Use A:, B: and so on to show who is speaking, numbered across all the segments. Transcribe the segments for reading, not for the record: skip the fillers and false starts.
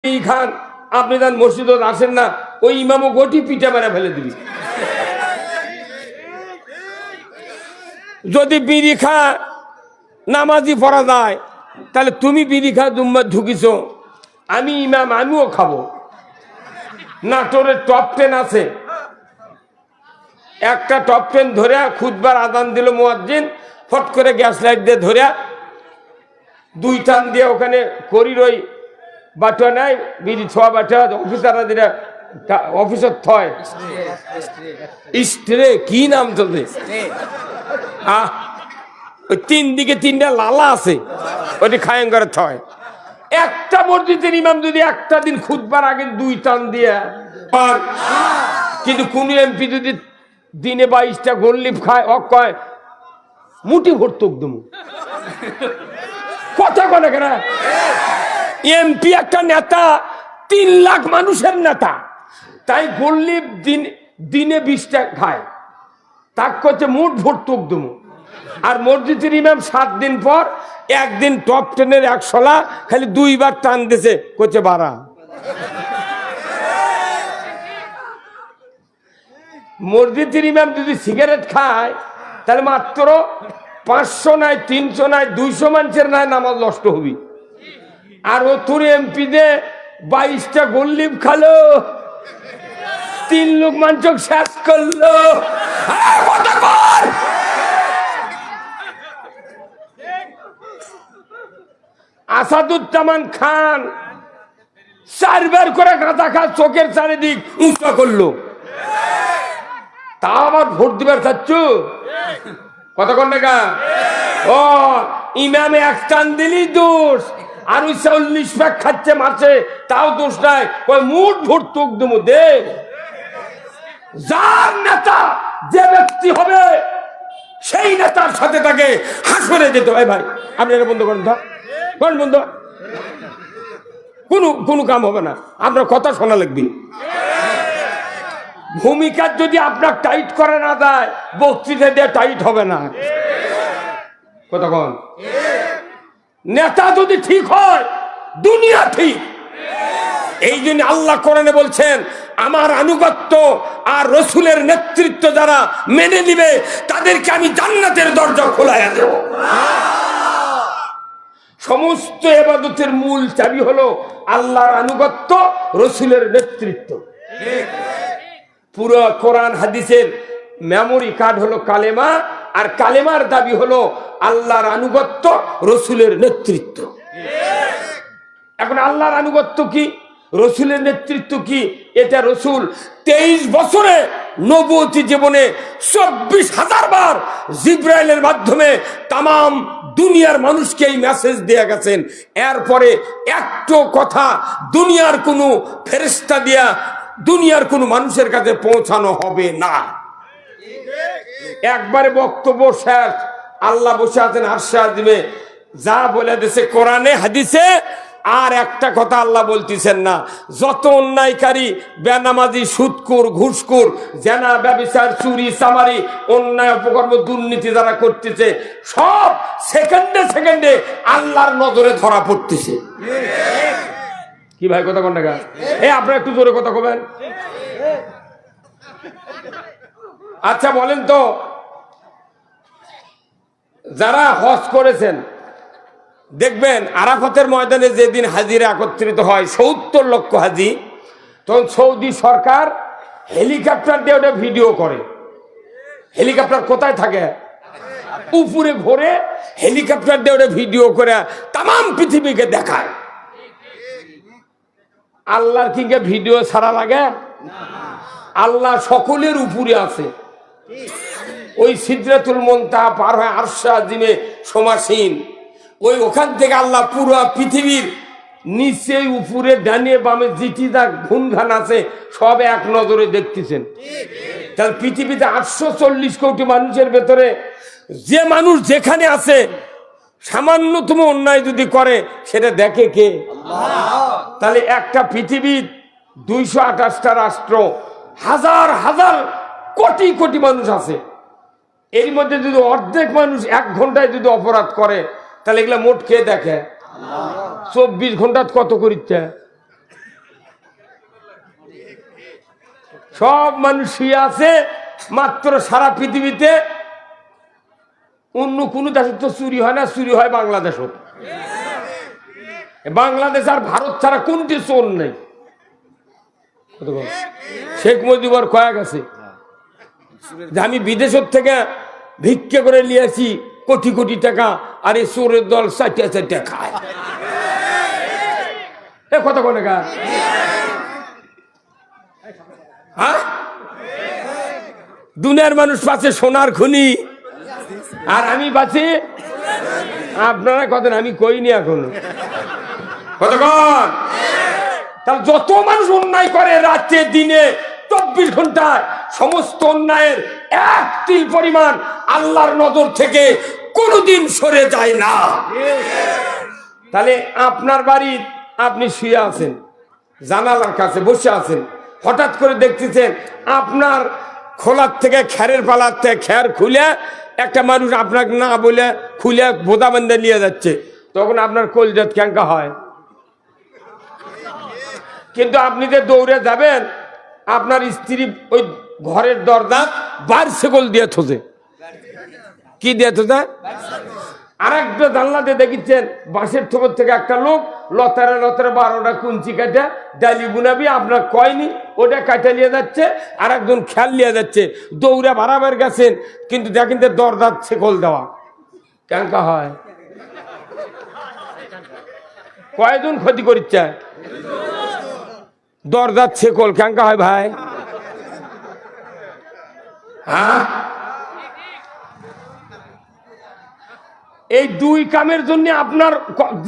A: খান আপনি যান মসজিদে আসেন না, ওই ইমামও গটি পিঠে মেরে ফেলে দিবি। যদি বিড়ি খা নামাজি পড়া যায়, তাহলে তুমি বিড়ি খা দুম্বার ঢুকিছ, আমি ইমাম আমিও খাবো। নাটোরের টপ 10 আছে, একটা টপ 10 ধরে খুতবার আদান দিল মুয়াজ্জিন, ফট করে গ্যাস লাইট দিয়ে ধরে 2 টান দিয়ে ওখানে করির ওই বাটা নাই বিড়ি ছোয়া বাটা অফিসাররা যেটা অফিসের থয় স্ট্রে কি নাম চলছে, ওই 3 দিকে 3টা লালা আছে, ওইটি খায়ং করে থয়। একটা মসজিদের ইমাম যদি একটা দিন খুতবার আগে 2 টান দিয়ে, কিন্তু কোন এমপি যদি দিনে 22টা গোল্লিপ খায়, কয় মুটি ভর্তি একদম কথা কনে কেন। এমপি একটা নেতা, 3 লাখ মানুষের নেতা, তাই গোল্লিপ দিনে 20টা খায়, তাক করছে মুঠ ভর্তি একদম। আর মসজিদের ইমাম 7 দিন পর একদিন টপ 10-এর 100 খালি 2 বার টান দিছে, করছে বাড়া। মসজিদের ইমাম যদি সিগারেট খায়, তাহলে মাত্র 500 নাই 300 নাই 200 মানুষের নাই নামাজ নষ্ট হবি। আর ও তোর এমপি দে 22টা গোল্লিপ খালো, 3 লোক মানুষ শেষ করলো। আসাদুজ্জামান খান 4 বার করে গাঁজা খা চোখের চারিদিক উঁচা করলো, তা আবার ভোট দিবার চাচ্ছ কতক্ষণ টাকা। ও ইমামে 1 টান দিলি দোষ, আর ওই 40 প্যাক খাচ্ছে মাসে, তাও দোষ নাই, ওই মুঠ ভোট তোক দেবো দে। যার নেতা যে ব্যক্তি হবে সেই নেতার সাথে তাকে হাসপাতালে যেতে হয়। ভাই আপনি এটা বন্ধ করেন, কোন বন্ধ, কোনো কাম হবে না, আপনার কথা শোনা লাগবে। ভূমিকা যদি আপনার টাইট করে না দেয়, বক্তৃতা দিয়ে টাইট হবে না। কতক্ষণ নেতা যদি ঠিক হয়, দুনিয়া ঠিক। এই জন্য আল্লাহ কোরআনে বলছেন, আমার আনুগত্য আর রসুলের নেতৃত্ব যারা মেনে নিবে, তাদেরকে আমি জান্নাতের দরজা খোলাইয়া দেব। সমস্ত ইবাদতের মূল চাবি হলো আল্লাহর আনুগত্য, রসুলের নেতৃত্ব। পুরো কোরআন হাদিসের মেমোরি কার্ড হলো কালেমা, আর কালেমার দাবি হলো আল্লাহর আনুগত্য, রসুলের নেতৃত্ব। এখন আল্লাহর আনুগত্য কি, রসুলের নেতৃত্ব কি, এটা রসুল 23 বছরে নবুয়তি জীবনে 24,000 বার জিবরাইলের মাধ্যমে তাম দুনিয়ার মানুষকে এই মেসেজ দিয়ে গেছেন। এরপরে একটু কথা দুনিয়ার কোনো ফেরেশতা দিয়া দুনিয়ার কোনো মানুষের কাছে পৌঁছানো হবে না। একবারে বক্তব্য শেষ, আল্লাহ বসে আছেন আরশে আজিমে, যা বলে দিয়েছে কোরআনে হাদিসে, আর একটা কথা আল্লাহ বলতেছেন না। যত অন্যায়কারী, বেনামাজি, সুদখোর, ঘুষখোর, জেনা, ব্যভিচার, চুরি, চামারি, অন্যায়, অপকর্ম, দুর্নীতি যারা করতেছে, সব সেকেন্ডে সেকেন্ডে আল্লাহর নজরে ধরা পড়তেছে। কি ভাই কথা কোন টাকা? আপনারা একটু জোরে কথা কবেন। আচ্ছা বলেন তো, যারা হজ করেছেন দেখবেন আরাফাতের ময়দানে যেদিন হাজিরা একত্রিত হয় 70 লক্ষ হাজি, তখন সৌদি সরকার হেলিকপ্টার দিয়ে ওটা ভিডিও করে। হেলিকপ্টার কোথায় থাকে? উপরে ঘোরে, হেলিকপ্টার দিয়ে ওটা ভিডিও করে তাম পৃথিবীকে দেখায়। আল্লাহর কিংকে ভিডিও ছাড়া লাগে? আল্লাহ সকলের উপরে আছে। ওই সিদরাতুল মুনতাহা পার হয় আরশে আজিমে সমাসীন, ওই ওখান থেকে আল্লাহ পুরো পৃথিবীর নিচে উপরে ডানে বামে জিটিদা ঘুনঘান আছে, সব এক নজরে দেখতেছেন। তাহলে পৃথিবীতে 840 কোটি মানুষের ভেতরে যে মানুষ যেখানে আছে, সামান্যতম অন্যায় যদি করে সেটা দেখে কে? তাহলে একটা পৃথিবীর 228টা রাষ্ট্র, হাজার হাজার কোটি কোটি মানুষ আছে, এর মধ্যে যদি অর্ধেক মানুষ 1 ঘন্টায় যদি অপরাধ করে, তাহলে এগুলা মোট কে দেখে? 24 ঘন্টা কত করিচ্ছে? সব মানুষ শুয়ে আছে, মাত্র সারা পৃথিবীতে অন্য কোন দেশে তো চুরি হয় না, চুরি হয় বাংলাদেশও। বাংলাদেশ আর ভারত ছাড়া কোনটি চোর নেই। শেখ মুজিবর কয়েক আছে যে আমি বিদেশের থেকে ভিক্ষে করে নিয়েছি কোটি কোটি টাকা, আর এই চোরের দল চারটা চারটা খায়। এ কত কোন হ্যাঁ, দুনিয়ার মানুষ পাচ্ছে সোনার খনি, আর আমি পাচ্ছি আপনারা কত, আমি কইনি এখন কতক্ষণ। তাহলে যত মানুষ অন্যায় করে রাতে দিনে 24 ঘন্টায়, সমস্ত অন্যায়ের এক তিল পরিমাণ আল্লাহর নজর থেকে কোনোদিন সরে যায় না। তাহলে আপনার বাড়ি আপনি শুয়ে আছেন, জানালার কাছে বসে আছেন, হঠাৎ করে দেখতেছেন আপনার খোলার থেকে খ্যারের পালার থেকে খ্যার খুলে একটা মানুষ আপনাকে না বলে খুলে বোদা বান্ধে নিয়ে যাচ্ছে, তখন আপনার কলজাত ক্যাঙ্কা হয়। কিন্তু আপনি যে দৌড়ে যাবেন, আপনার স্ত্রী ওই ঘরের দরজা বাইসেকল দিয়ে থোজে, কি দিয়ে থোজে, আর একটা জানলাতে দেখেছেন বাঁশের থোপর থেকে একটা লোক লতারে লতারে 12টা কুঞ্চি কাটে ডালি বুনাবি আপনার কয়নি, ওটা কাটে নিয়ে যাচ্ছে, আর একজন খেয়াল নিয়ে যাচ্ছে, দৌড়ে বাড়াবার গেছেন, কিন্তু দেখেন যে দরজার ছেকল দেওয়া, ক্যাঙ্কা হয়। কয়জন ক্ষতি করছে, দরজার ছেকল ক্যাঙ্কা হয় ভাই। হ্যাঁ, এই দুই কামের জন্য আপনার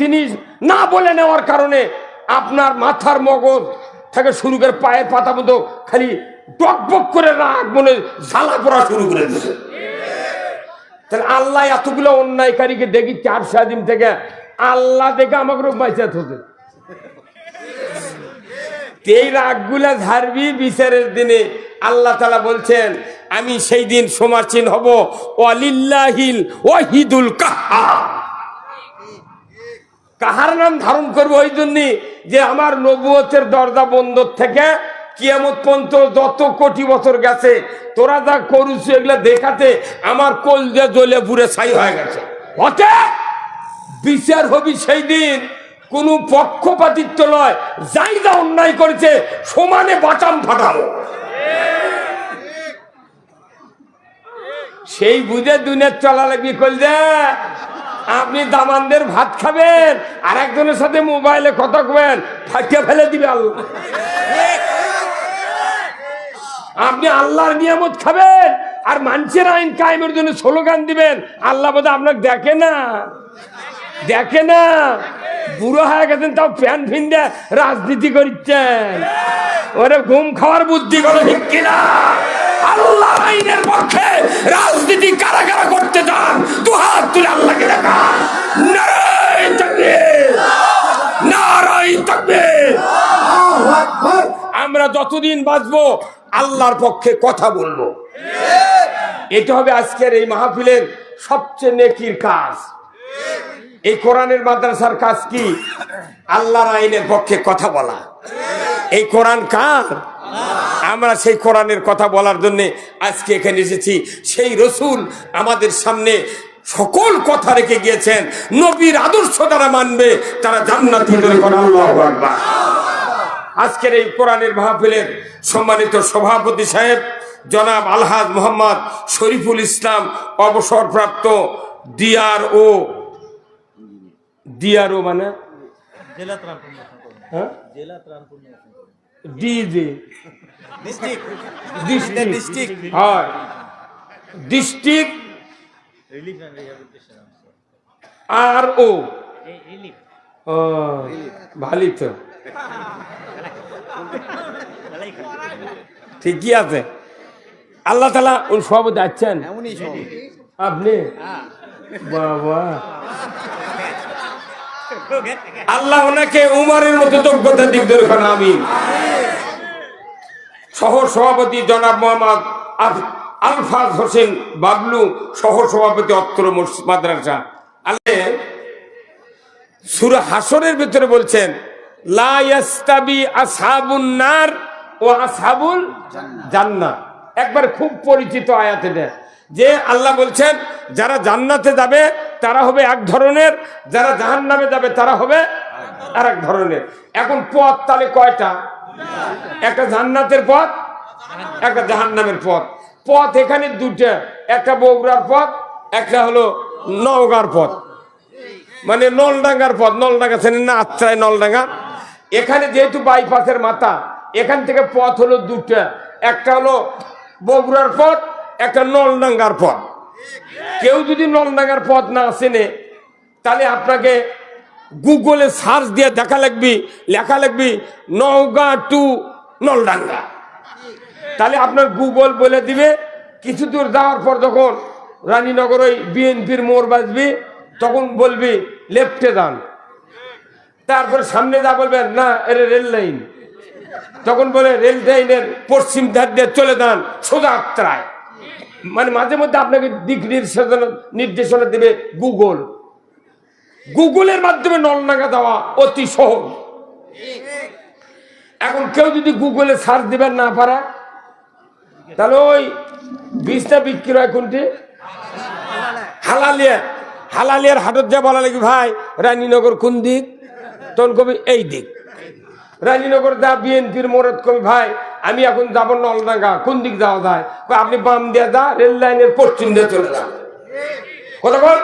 A: জিনিস না বলে নেওয়ার কারণে আপনার মাথার মগজ থেকে শুরু করে পায়ের পাতা মতো খালি টকবক করে রাগ মনে জ্বালা পড়া শুরু করে দিচ্ছে। তাহলে আল্লাহ এতগুলো অন্যায়কারীকে দেখি 4 সাদিন থেকে, আল্লাহ দেখে আমাকে বাঁচাত হতে। এই রাগগুলা ঝাড়বি বিচারের দিনে। আল্লাহ তাআলা বলছেন আমি সেই দিন সমাসীন হব ওয়ালিল্লাহিল ওয়াহিদুল কাহ্হার। কাহার নাম ধারণ করবো ওই জন্য যে আমার নবুয়তের দরজা বন্ধ থেকে কিয়ামত পর্যন্ত যত কোটি বছর গেছে তোরা যা করুছ এগুলা দেখাতে আমার কলজা জ্বলে পুড়ে ছাই হয়ে গেছে। অতএব বিচার হবি সেই দিন, কোন পক্ষপাতিত্ব নয়, যাই যা অন্যায় করেছে সমানে বাটাম ফাটাবো। সেই বুঝে দুনিয়ার চলা লাগবে। কলজা আপনি দামানদের ভাত খাবেন আর একজনের সাথে মোবাইলে কথা কবেন, ফাটিয়ে ফেলে দিবে আল্লাহ। আপনি আল্লাহর নিয়ামত খাবেন আর মানুষের আইন কায়েমের জন্য স্লোগান দিবেন, আল্লাহ বোধ আপনাকে দেখে না, দেখে না। বুড়ো হয়ে গেছেন তাও প্যান ফিন্দে রাজনীতি করছেন, ওরে ঘুম খাওয়ার বুদ্ধি করে ঠিক কিনা? আল্লাহ আইনের পক্ষে রাজনীতি কারা কারা করতে চান দু হাত তুলে আল্লাহকে দেখা। নারায়ে তাকবীর, নারায়ে তাকবীর। আমরা যতদিন বাঁচবো আল্লাহর পক্ষে কথা বলবো, এটা হবে আজকের এই মাহফিলের সবচেয়ে নেকির কাজ। এই কোরআনের মাদ্রাসার কাজ কি? আল্লাহর আইনের পক্ষে কথা বলা। এই কোরআন কার? আমরা সেই কোরআনের কথা বলার জন্য আজকে এখানে এসেছি। সেই রসুল আমাদের সামনে সকল কথা রেখে গিয়েছেন, নবীর আদর্শ যারা মানবে তারা জান্নাতি। আল্লাহু আকবার। আজকের এই কোরআনের মাহফিলের সম্মানিত সভাপতি সাহেব জনাব আলহাজ মোহাম্মদ শরীফুল ইসলাম, অবসরপ্রাপ্ত ডিআরও, ডিআরও মানে ডিস্ট্রিক্ট আর ও ভালোই তো, ঠিকই আছে। আল্লাহ তাআলা ওর সভাপতি আছেন আপনি, বাবা আল্লাহ ওনাকে উমারের মতো যোগ্যতা দিক দরকার। আমিন। সহ সভাপতি জনাব মোহাম্মদ আলফাজ হোসেন বাবলু, সহ সভাপতি অত্র মাদ্রাসা। আল্লাহ সূরা হাসরের ভিতরে বলছেন লা ইয়াস্তাবি আসহাবুন নার ও আসহাবুল জান্নাহ, একবার খুব পরিচিত আয়াত এটা, যে আল্লাহ বলছেন যারা জান্নাতে যাবে তারা হবে এক ধরনের, যারা জাহান্নামে যাবে তারা হবে আর এক ধরনের। এখন পথ তাহলে কয়টা? একটা জান্নাতের পথ, একটা জাহান্নামের পথ। পথ এখানে দুটা, একটা বগুড়ার পথ, একটা হলো নওগাঁর পথ, মানে নলডাঙ্গার পথ। নলডাঙ্গা চেনেন না? আত্রায় নলডাঙ্গা। এখানে যেহেতু বাইপাসের মাথা, এখান থেকে পথ হলো দুটা, একটা হলো বগুড়ার পথ, একটা নলডাঙ্গার পথ। কেউ যদি নলডাঙ্গার পথ না চেনে তাহলে আপনাকে গুগলে সার্চ দিয়ে লেখা লাগবে নওগাঁ টু নলডাঙ্গা। তাহলে আপনার গুগল বলে দিবে। কিছু দূর যাওয়ার পর যখন রানীনগর ওই বিএনপির মোড় বাজবি তখন বলবি লেফটে যান। তারপরে সামনে যা বলবেন না এটা রেল লাইন, তখন বলে রেল লাইনের পশ্চিম ধার দিয়ে চলে যান সোজা আত্রায়। মানে মাঝে মধ্যে আপনাকে দিক নির্দেশনা দেবে গুগল। গুগলের মাধ্যমে নলডাঙ্গা যাওয়া অতি সহজ। এখন কেউ যদি গুগলে সার্চ দিবেন না পারে তাহলে ওই বীজটা বিক্রি হয় কোনটি? হালালিয়ার হাটত যা বলা লাগবে ভাই রানীনগর কোন দিক, তখন কবি এই দিক। রানীনগর যা বিএনপির মোড়ত কবি ভাই আমি এখন যাব নলডাঙ্গা, কোন দিক যাওয়া যায়? আপনি বাম দিয়ে যা, রেল লাইনের পশ্চিম দিয়ে চলে যান। কথা বল।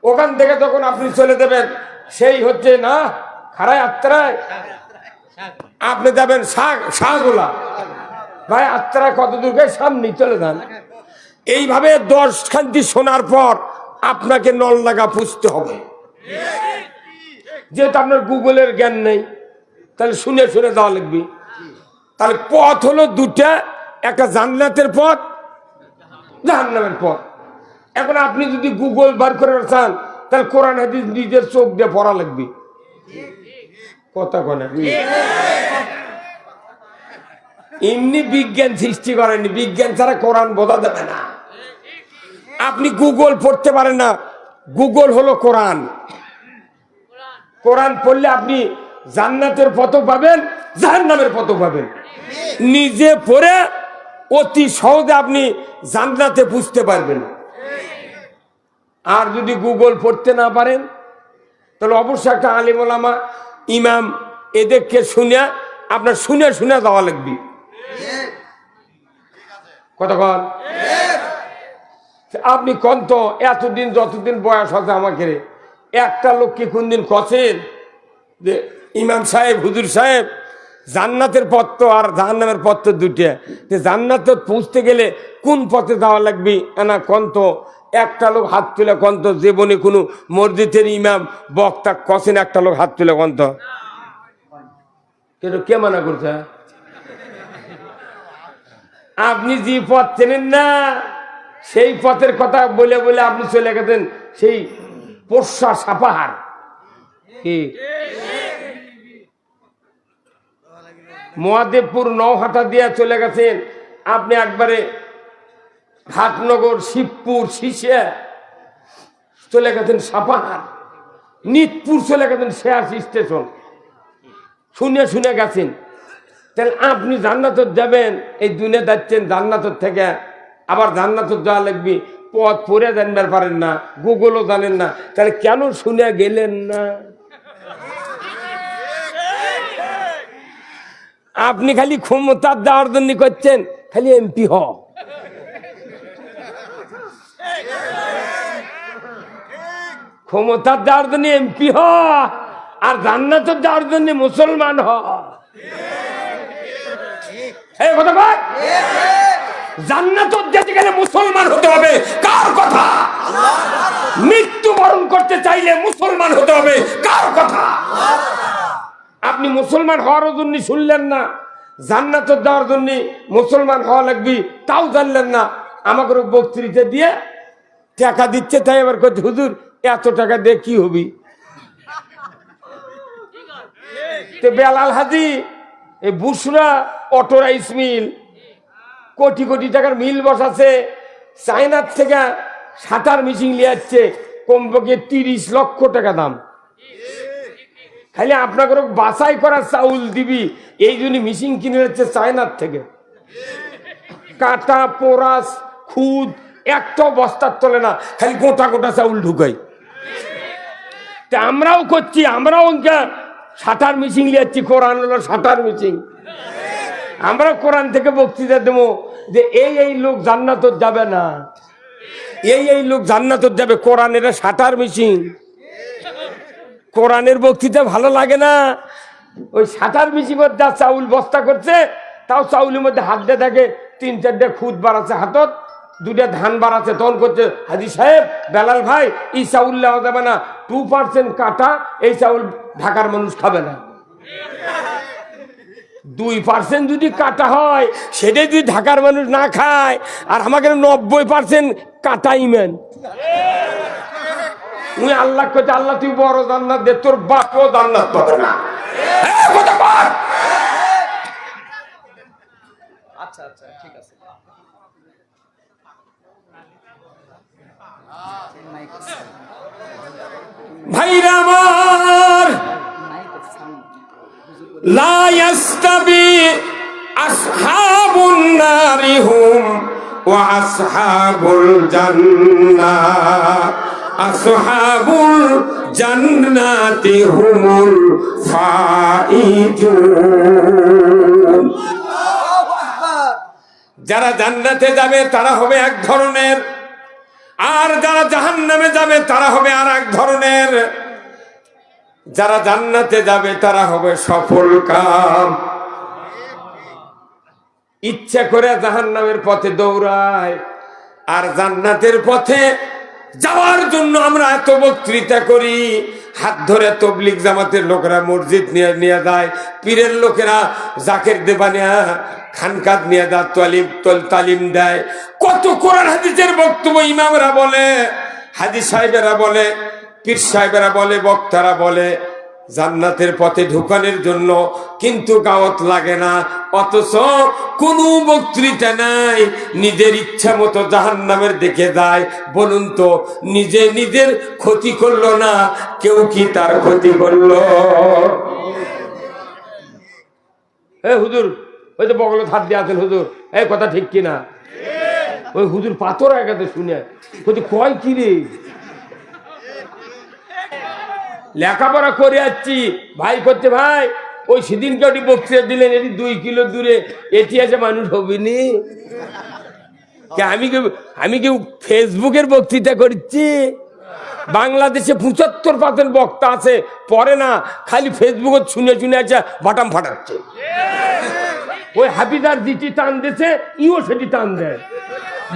A: ওখান থেকে যখন আপনি চলে যাবেন সেই হচ্ছে না খারাই আত্রায়, আপনি যাবেন শাহগোলা, ভাই আত্রায় কত দূর গিয়ে সামনে চলে যান। এইভাবে 10 খান্তি শোনার পর আপনাকে নলডাঙ্গা পুষতে হবে। যেহেতু আপনার গুগলের জ্ঞান নেই তাহলে শুনে শুনে যাওয়া লাগবে। তাহলে পথ হলো দুটা, একটা জান্নাতের পথ, জাহান্নামের পথ। এখন আপনি যদি গুগল বার করে চান তাহলে কোরআন হাদিস নিজের চোখ দিয়ে পড়া লাগবে। কথা কনে এমনি বিজ্ঞান সৃষ্টি করেনি, বিজ্ঞান ছাড়া কোরআন বোঝা যাবে না। আপনি গুগল পড়তে পারেন না, গুগল হলো কোরআন। কোরআন পড়লে আপনি জান্নাতের পথ পাবেন, জাহান্নামের পথ পাবেন। নিজে পড়ে অতি সহজে আপনি জান্নাতে বুঝতে পারবেন। আর যদি গুগল পড়তে না পারেন তাহলে অবশ্যই একটা আলিম ওলামা ইমাম এদেরকে শুনে আপনার শুনে শুনে যাওয়া লাগবে। কতক্ষণ আপনি কন্ত এতদিন যতদিন বয়স আছে আমাকে একটা লোক কি কোনদিন কছেন যে ইমাম সাহেব হুজুর সাহেব জান্নাতের পথ তো আর জাহান্নামের পথ তো দুটো, জান্নাতে পৌঁছতে গেলে কোন পথে যাওয়া লাগবে না কন্ত একটা লোক হাত তুলে কন্ত? জীবনে কোনো মসজিদের ইমাম বক্তা কছেন একটা লোক হাত তুলে কন্ত? কিন্তু কে মানা করছে? আপনি যে পথ চেনেন না সেই পথের কথা বলে বলে আপনি চলে গেছেন সেই পোষা সাপাহার। কি মহাদেবপুর নৌহাটা দিয়ে চলে গেছেন আপনি একবারে ঘাটনগর, শিবপুর, শিশে চলে গেছেন সাপাহার, নিতপুর চলে গেছেন শেয়ার স্টেশন, শুনে শুনে গেছেন। তাহলে আপনি জান্নাতত যাবেন, এই দুনিয়া যাচ্ছেন জান্নাতত থেকে, আবার জান্নাতত যাওয়া লাগবে, পথ পড়ে জানবার পারেন না, গুগলও জানেন না, তাহলে কেন শুনে গেলেন না? আপনি খালি ক্ষমতার দেওয়ার জন্য করছেন, খালি এমপি হ। ক্ষমতার দেওয়ার জন্য এমপি হ আর জান্নাতের দেওয়ার জন্য মুসলমান হ। জান্নাতের যেতে গেলে মুসলমান হতে হবে, কার কথা? মৃত্যুবরণ করতে চাইলে মুসলমান হতে হবে, কার কথা? আপনি মুসলমান হওয়ার জন্য শুনলেন না, জান্নাতের দেওয়ার জন্য মুসলমান হওয়া লাগবে তাও জানলেন না। আমাকে বক্তৃতা দিয়ে টাকা দিচ্ছে, তাই এবার করছে হুজুর এত টাকা দিয়ে কি হবি? বেলাল হাজি এই বুসরা auto rice mill, crore crore টাকার মিল বসাচ্ছে, চায়নার থেকে শাটার মেশিন নিয়ে যাচ্ছে, কমপক্ষে 30 লক্ষ টাকা দাম। খালি আপনাকে বাছাই করা চাউল দিবি, এই জন্য মিশিং কিনে যাচ্ছে চায়নার থেকে। কাটা পোড়াস খুদ একটা বস্তার তোলে না, খালি গোটা গোটা চাউল ঢুকাই। তা আমরাও করছি, আমরাও শাটার মিশিং লিয়াচ্ছি, কোরআন হলো শাটার মিশিং। আমরা কোরআন থেকে বক্তৃতা দেবো যে এই লোক জান্নাত যাবে না, এই লোক জান্নাত যাবে। কোরআনের শাটার মিশিং। কোরআনের বক্তৃতা ভালো লাগে না, ওই শাটার মিশিং যা চাউল বস্তা করছে, তাও চাউলের মধ্যে হাত দিয়ে থাকে, 3-4টে খুদ বাড়াচ্ছে হাতত, 2টা ধান বাড়াচ্ছে, তখন করছে হাজি সাহেব, বেলাল ভাই, এই চাউল নেওয়া যাবে না, 2% কাটা, এই চাউল ঢাকার মানুষ খাবে না। 2% যদি কাটা হয়, সেটাই যদি ঢাকার মানুষ না খায়, আর আমাকে 90% কাটা ইমেন। তুই আল্লাহ কইতে, আল্লাহ তুই বড় জান্নাত দে, তোর বাপও জান্নাত পাবে না।
B: আচ্ছা আচ্ছা ঠিক আছে।
A: ভাইরা আমার, লা ইয়াস্তাবি আসহাবুন নারি হুম ওয়া আসহাবুল জান্নাহ, আসহাবুল জান্নাতি হুমুল ফাইজুন। যারা জান্নাতে যাবে তারা হবে এক ধরনের, আর যারা জাহান্নামে যাবে তারা হবে আর এক ধরনের। যারা জান্নাতে যাবে তারা হবে সফল কাম, ইচ্ছা করে জাহান্নামের পথে দৌড়ায়। আর জান্নাতের পথে যাওয়ার জন্য আমরা এত বক্তৃতা করি, হাত ধরে তবলিগ জামাতের লোকেরা মসজিদ নিয়ে যায়, পীরের লোকেরা জাকের দেবানিয়া খানকাত নিয়ে যায়, তালিম দেয়। কত কোরআন হাদিসের বক্তব্য ইমামরা বলে, হাদিস সাহেবেরা বলে, পীর সাহেবেরা বলে, বক্তারা বলে জান্নাতের পথে ঢুকানোর জন্য, কিন্তু গাওয়াত লাগে না। অথচ কোনো বক্তৃতা নাই, নিজের ইচ্ছা মতো জাহান্নামের দিকে যায়। বলুন তো, নিজে নিজের ক্ষতি করলো না, কেউ কি তার ক্ষতি করলো? হুজুর, ওই তো বগলে হাত দিয়ে আছেন হুজুর, এই কথা ঠিক কিনা? ওই হুজুর পাথর একাতে শুনে কয় কি রে, লেখাপড়া করে যাচ্ছি ভাই করতে, ভাই ওই সেদিনকে ওটি বক্তৃতা দিলেন, এটি 2 কিলো দূরে, এটি আছে মানুষ হবিনি। আমি কি ফেসবুকের বক্তৃতা করছি? বাংলাদেশে 75% বক্তা আছে, পড়ে না, খালি ফেসবুকে শুনে শুনে আছে, বাটাম ফাটাচ্ছে। ওই হাফিজার দিটি টান দিছে, ইও সেটি টান দেয়,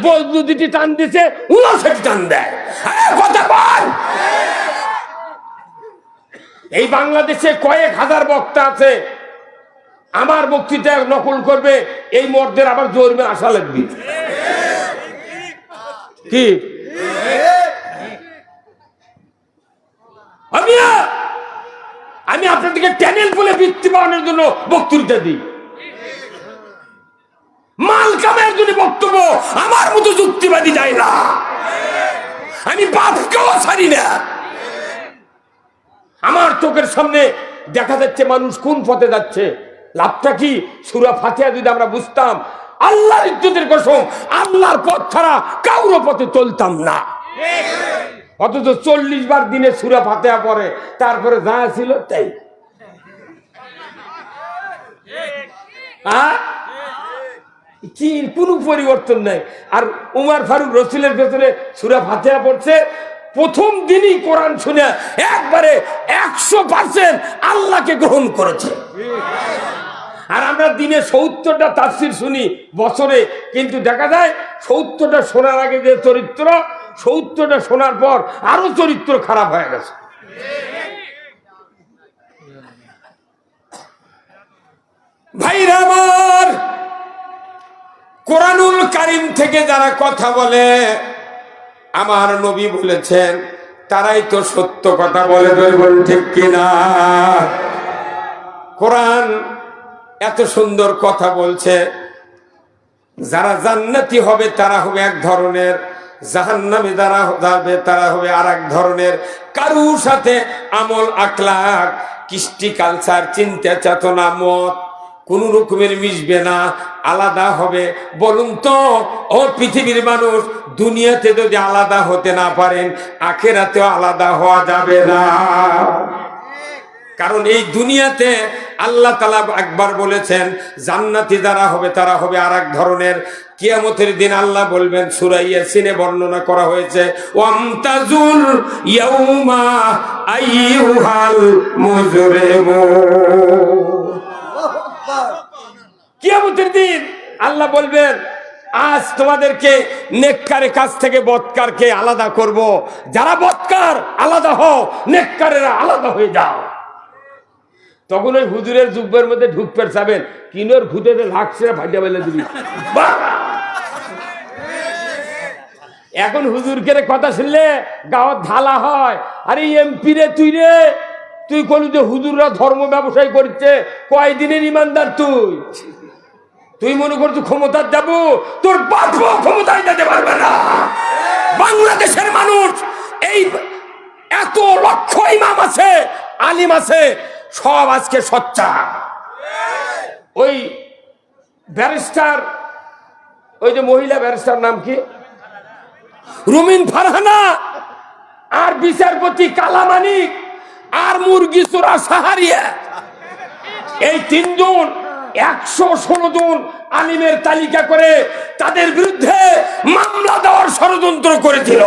A: বজলু দিটি টান দিছে, উও সেটি টান দেয়। কথা বল। এই বাংলাদেশে কয়েক হাজার বক্তা আছে, আমার বক্তৃতা নকল করবে, এই মর্দের আবার জোরমে আশা লাগবে কি? আমি আপনাদেরকে চ্যানেল বলে বৃত্তি পাওয়ানোর জন্য বক্তৃতা দিই, মাল কামের জন্য বক্তব্য আমার মতো যুক্তিবাদী যায় না। আমি বাপকেও ছাড়ি না। আমার চোখের সামনে দেখা যাচ্ছে মানুষ কোন পথে যাচ্ছে, লাভটা কি? সূরা ফাতিহা যদি আমরা বুঝতাম, আল্লাহর ইজ্জতের কসম, আল্লাহর পথ ছাড়া কারো পথে চলতাম না। অথচ 40 বার দিনে সূরা ফাতিহা পড়ে, তারপরে যা ছিল তাই। কি কোনো পরিবর্তন নাই। আর উমর ফারুক রসুলের ভেতরে সূরা ফাতিহা পড়ছে, প্রথম দিনই কোরআন শুনে একবারে 100% আল্লাহকে গ্রহণ করেছে। আর আমরা দিনে 70টা তাফসীর শুনি বছরে, কিন্তু দেখা যায় 70টা শোনার আগে যে চরিত্র, 70টা শোনার পর আরো চরিত্র খারাপ হয়ে গেছে। ভাইরা আমার, কোরআনুল কারীম থেকে যারা কথা বলে, আমার নবী বলেছেন তারাই তো সত্য কথা বলে, বলুন ঠিক কিনা? কোরআন এত সুন্দর কথা বলছে, যারা জান্নাতি হবে তারা হবে এক ধরনের, জাহান্নামে যারা যাবে তারা হবে আর এক ধরনের। কারুর সাথে আমল আখলাক কৃষ্টি কালচার, চিন্তা চেতনা, মত কোন রকমের মিশবে না, আলাদা হবে। বলুন তো ও পৃথিবীর মানুষ, দুনিয়াতে যদি আলাদা হতে না পারেন, আখেরাতেও আলাদা হওয়া যাবে না। কারণ এই দুনিয়াতে আল্লাহ তাআলা একবার বলেছেন জান্নাতি যারা হবে তারা হবে আর এক ধরনের। কিয়ামতের দিন আল্লাহ বলবেন, সূরা ইয়াসিনে বর্ণনা করা হয়েছে, ওয়ামতাজুল ইয়াউমা আইয়ুহাল মুজরিমুন। কিয়ামতের দিন আল্লাহ বলবেন, আজ তোমাদেরকে নেককারের কাছ থেকে বদকারকে আলাদা করব। যারা বদকার আলাদা হও, নেককারেরা আলাদা হয়ে যাও। তখন ওই হুজুরের জুব্বের মধ্যে ঢুকতে যাবেন, কিনোর ঘুটেতে লাগছে ভাইটা বেলে দিবি। এখন হুজুরকে কথা শুনলে গাঁৱত ঢালা হয়, আরে এমপি রে তুই কলু যে হুজুররা ধর্ম ব্যবসায় করছে, কয়দিনের ইমানদার তুই মনে করছো ক্ষমতার যাবো? তোর বাপ ক্ষমতায় যেতে পারবে না। বাংলাদেশের মানুষ এই এত লক্ষ ইমাম আছে, আলিম আছে, সব আজকে সচ্চা। ওই ব্যারিস্টার, ওই যে মহিলা ব্যারিস্টার নাম কি, রুমিন ফারহানা, আর বিচারপতি কালামানিক, আর মুরগি চোরা সাহারিয়া, এই তিনজন 116 জন আলিমের তালিকা করে তাদের বিরুদ্ধে মামলা দেওয়ার ষড়যন্ত্র করেছিল।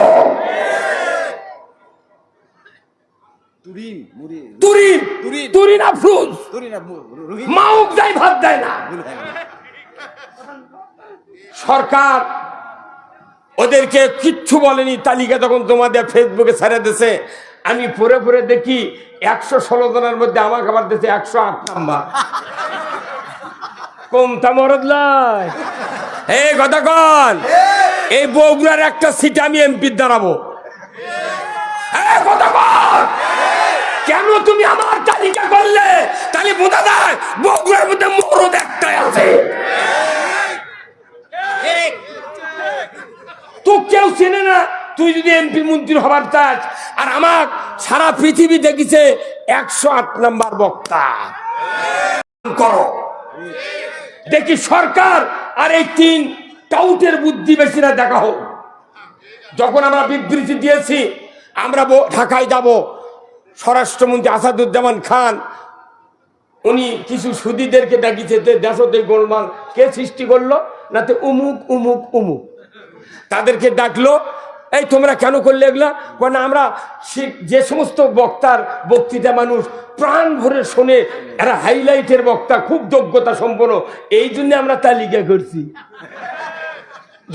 A: তুরিন আফরোজ মাউক যাই ভাত দেয় না। সরকার ওদেরকে কিচ্ছু বলেনি। তালিকা যখন তোমাদের ফেসবুকে ছেড়ে দিয়েছে, আমি পরে পরে দেখি 116 জনের মধ্যে আমাকে আবার দিয়েছে 108 নাম্বার। কমতা মরদ লয়। এই কথা কন, এই বগুড়ার একটা সিট আমি এমপির দাঁড়াবো। কথা কন, কেন তুমি আমার তালিকা করলে? তাহলে বোঝা যায় বগুড়ার মধ্যে মরদ একটাই আছে। তো কেউ চেনে না। তুই যদি এমপি মন্ত্রী হবার চাস, আর আমার সারা পৃথিবী দেখিছে 108 নাম্বার বক্তা করো। দেখি সরকার আর এই 3 টাউটের বুদ্ধি বেশিরা দেখা হোক। যখন আমরা বিবৃতি দিয়েছি আমরা ঢাকায় যাব, স্বরাষ্ট্রমন্ত্রী আসাদুজ্জামান খান উনি কিছু সুদীদেরকে ডাকিছে, দেশতে গোলমাল কে সৃষ্টি করলো না, তো উমুক উমুক উমুক তাদেরকে ডাকলো। এই তোমরা কেন করলে এগুলা? কারণ আমরা যে সমস্ত বক্তার বক্তৃতা মানুষ প্রাণ ভরে শোনে, এরা হাইলাইটের বক্তা, খুব যোগ্যতা সম্পন্ন, এই জন্য আমরা তালিকা করছি।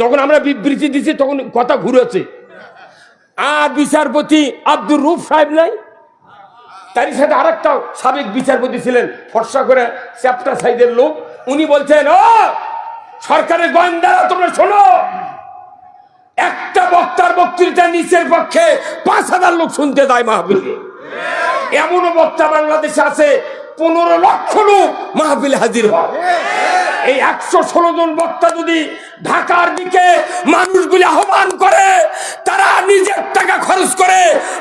A: যখন আমরা বিবৃতি দিচ্ছি তখন কথা ঘুরেছে। আর বিচারপতি আব্দুর রুফ সাহেব নাই, তারই সাথে আরেকটা সাবেক বিচারপতি ছিলেন, ফর্সা করে চ্যাপ্টা সাইজের লোক। উনি বলছেন, ও সরকারের গোয়েন্দারা তোমরা শোনো, একটা বক্তার বক্তৃতা নিচের পক্ষে 5000 লোক শুনতে যায় মাহফিলে। এমনও বক্তা বাংলাদেশে আছে 15 লক্ষ লোক মাহফিলে হাজির হয়। এই 116 জন বক্তা যদি ঢাকার দিকে মানুষগুলি আহ্বান করে, তারা নিজের টাকা খরচ করে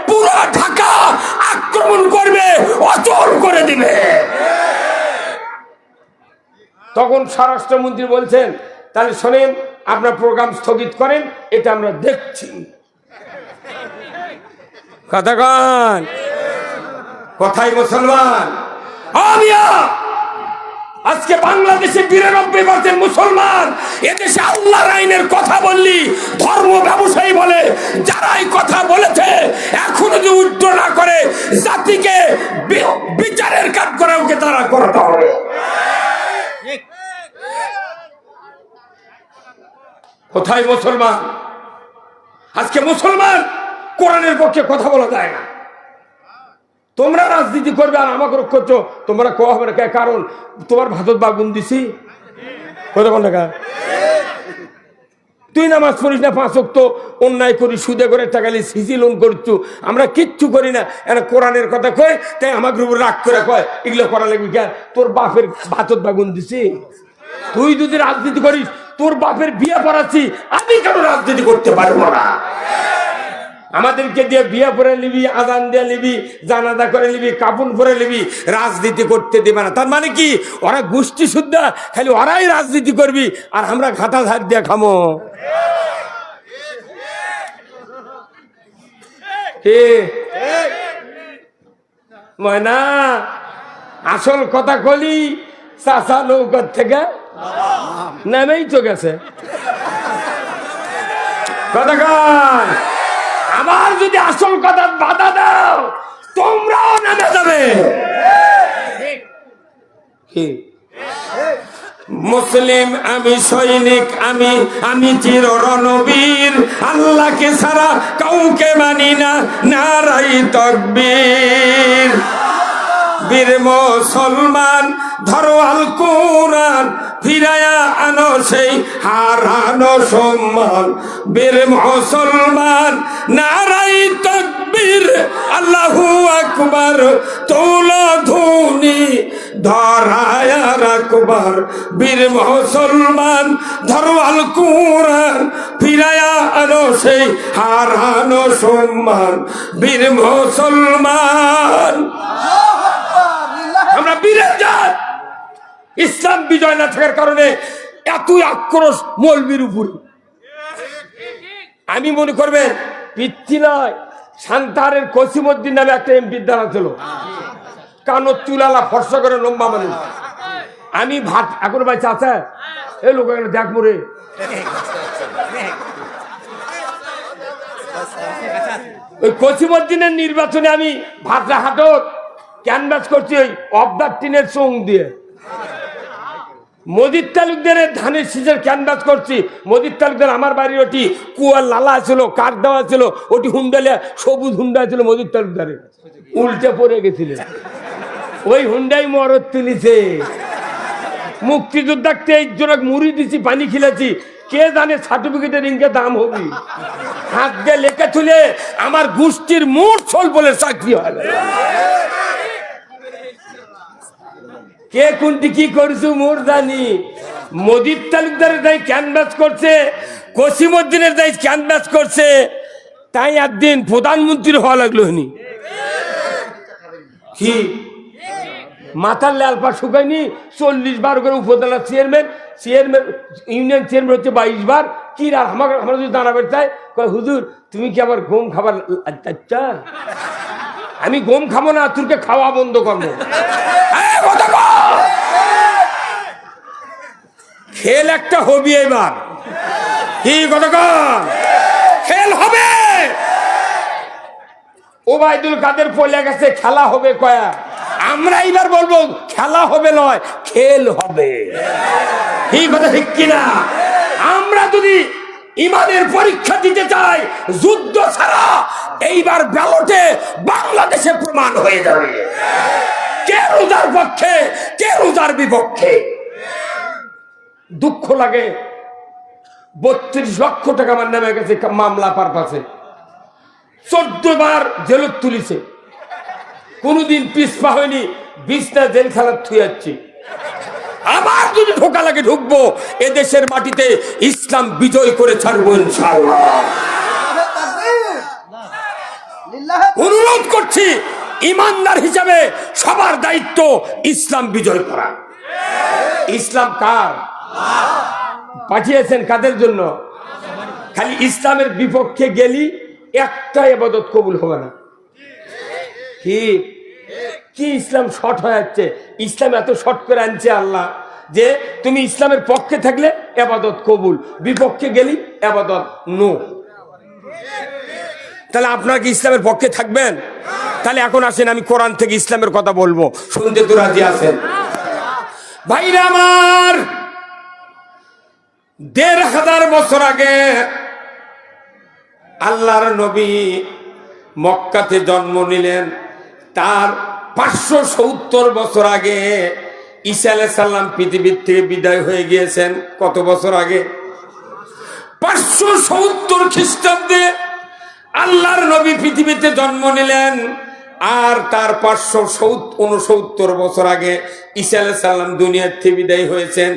A: পুরো ঢাকা আক্রমণ করবে, অচল করে দিবে। তখন স্বরাষ্ট্রমন্ত্রী বলছেন, তাহলে শোনেন, আপনার প্রোগ্রাম স্থগিত করেন, এটা আমরা দেখছি। কথা কন, কথাই মুসলমান। আজকে বাংলাদেশে 92% মুসলমান। এদেশে আল্লাহর আইনের কথা বললি ধর্ম ব্যবসায়ী বলে, যারাই কথা বলেছে এখনো যদি উদ্ধার না করে, জাতিকে বিচারের কাজ করে ওকে তারা করতে হবে। কোথায় মুসলমান? আজকে মুসলমান কোরআনের পক্ষে কথা বলা যায় না। তোমরা রাজনীতি করবে আর আমাকে রক্ষা করছো, তোমরা কোয়া হবে না। কারণ তোমার ভাতত বাগুন দিছি, তুই নামাজ পড়িস না, 5 ওয়াক্ত অন্যায় করি, সুদে করে টাকালি সিসি লোন করছো, আমরা কিচ্ছু করি না। কোরআনের কথা কয়, তাই আমাকে উপর রাগ করে কয় এগুলো করা লাগবে। কেন? তোর বাপের ভাতত বাগুন দিছি। তুই যদি রাজনীতি করিস, তোর বাপের বিয়ে পড়াচ্ছি, আমি কেন রাজনীতি করতে পারবো না? আমাদেরকে দিয়ে বিয়ে পরে নিবি, আজান দিয়ে নিবি, জানাজা করে নিবি, কাপুন পরে নিবি, রাজনীতি করতে দেবে না। তার মানে কি ওরা গোষ্ঠী শুদ্ধা, খালি ওরাই রাজনীতি করবি আর আমরা ঘাটা ঝাড় দিয়ে খামো। ময়না আসল কথা কলি, চাচা নৌকার থেকে নেমেই তো গেছে। কথা কন, আবার যদি আসল কথা বাধা দাও তোমরাও নেমে যাবে। কি মুসলিম আমি, সৈনিক আমি, আমি চির রণবীর, আল্লাহকে ছাড়া কাউকে মানি না, নারাই তাকবীর। বীর মুসলমান ধরো আল কুরআন, ফিরায়া আনো সেই হারানো সম্মান। বীর মুসলমান নারাই তাকবীর, আল্লাহু আকবার, তোলা ধুনি ধরায়া রাখবার। বীর মুসলমান ধরো আল কুরআন, ফিরায়া আনো সেই হারানো সম্মান। বীর মুসলমান আমরা বীরের জাত। ইসলাম বিজয় না থাকার কারণে এতই আক্রোশ মৌলবীর উপর। আমি মনে করবেন পিচ্ছি নয়, সান্তাহারের কসিমউদ্দিন নামে একটা এমপি দ্বারা ছিল, কানত চুলালা, ফর্সা করে লম্বা মানুষ। আমি ভাত এখন ভাই চাচা এ লোক দেখ মরে, ওই কসিমউদ্দিনের নির্বাচনে আমি ভাতরা হাটত ক্যানভাস করছি ওই অবদার টিনের চোং দিয়ে। মজিদ তালুকদারের ধানের শীষের ক্যানভাস করছি। মজিদ তালুকদার আমার বাড়ির ওটি কুয়ার লালা ছিল, কাঠ দেওয়া ছিল, ওটি হুন্ডালে সবুজ হুন্ডা ছিল মজিদ তালুকদারের, উল্টে পড়ে গেছিলেন। ওই হুন্ডাই মরদ তুলিছে। মুক্তিযোদ্ধা 23 জনক মুড়ি দিছি, পানি খিলেছি, কে জানে সার্টিফিকেটের ইনকে দাম হবে। হাত দিয়ে লেখা তুলে আমার গোষ্ঠীর মোট ছল বলে চাকরি হয়। কে কোনটি কি করছু মোর জানি। মজিদ তালুকদারের দায় ক্যানভাস করছে, কসিমউদ্দিনের দায় ক্যানভাস করছে, তাই একদিন প্রধানমন্ত্রী হওয়া লাগলো। হনি কি মাথার লাল পা শুকায়নি, 40 বার করে উপজেলা চেয়ারম্যান, ইউনিয়ন চেয়ারম্যান হচ্ছে 22 বার। কি আর আমরা যদি দাঁড়াবে চাই, কয় হুজুর তুমি কি আবার গম খাবার? আচ্ছা আমি গম খাবো না, তোরকে খাওয়া বন্ধ করবো। খেল একটা হবি এবার, কি কথা খেল হবে। ওবায়দুল কাদের পড়ে গেছে, খেলা হবে কয়া। আমরা এইবার বলবো খেলা হবে নয়, খেল হবে। এই কথা ঠিক কিনা? আমরা যদি ইমানের পরীক্ষা দিতে চাই, যুদ্ধ ছাড়া এইবার ব্যালটে বাংলাদেশে প্রমাণ হয়ে যাবে কে রোজার পক্ষে, কে রোজার বিপক্ষে। দুঃখ লাগে 32 লক্ষ টাকা আমার নামে গেছে মামলা পারপাসে, 14 বার জেলত তুলিছে, কোনদিন পিছপা হয়নি, বিছনা জেল খেলার থুয়ে যাচ্ছি। আবার যদি ঢোকা লাগে ঢুকবো, এদেশের মাটিতে ইসলাম বিজয় করে ছাড়বো ইনশাআল্লাহ। অনুরোধ করছি ইমানদার হিসাবে সবার দায়িত্ব ইসলাম বিজয় করা। ইসলাম কার পাঠিয়েছেন, কাদের জন্য? খালি ইসলামের বিপক্ষে গেলি একটা ইবাদত কবুল হবে না। কি কি ইসলাম শর্ট হয়ে যাচ্ছে। ইসলাম এত শর্ট করে আনছে আল্লাহ যে তুমি ইসলামের পক্ষে থাকলে ইবাদত কবুল, বিপক্ষে গেলি ইবাদত নো। তাহলে আপনারা কি ইসলামের পক্ষে থাকবেন? তাহলে এখন আসেন আমি কোরআন থেকে ইসলামের কথা বলবো, শুনতে তো রাজি আছেন? ভাইরা আমার, 1500 বছর আগে আল্লাহর নবী মক্কাতে জন্ম নিলেন। তার 570 বছর আগে ঈসা আলাইহিস সালাম পৃথিবীর থেকে বিদায় হয়ে গিয়েছেন। কত বছর আগে? 570 খ্রিস্টাব্দে আল্লাহর নবী পৃথিবীতে জন্ম নিলেন। আর তার 569 বছর আগে ঈসা আলাইহিস সালাম দুনিয়ার থেকে বিদায় হয়েছেন।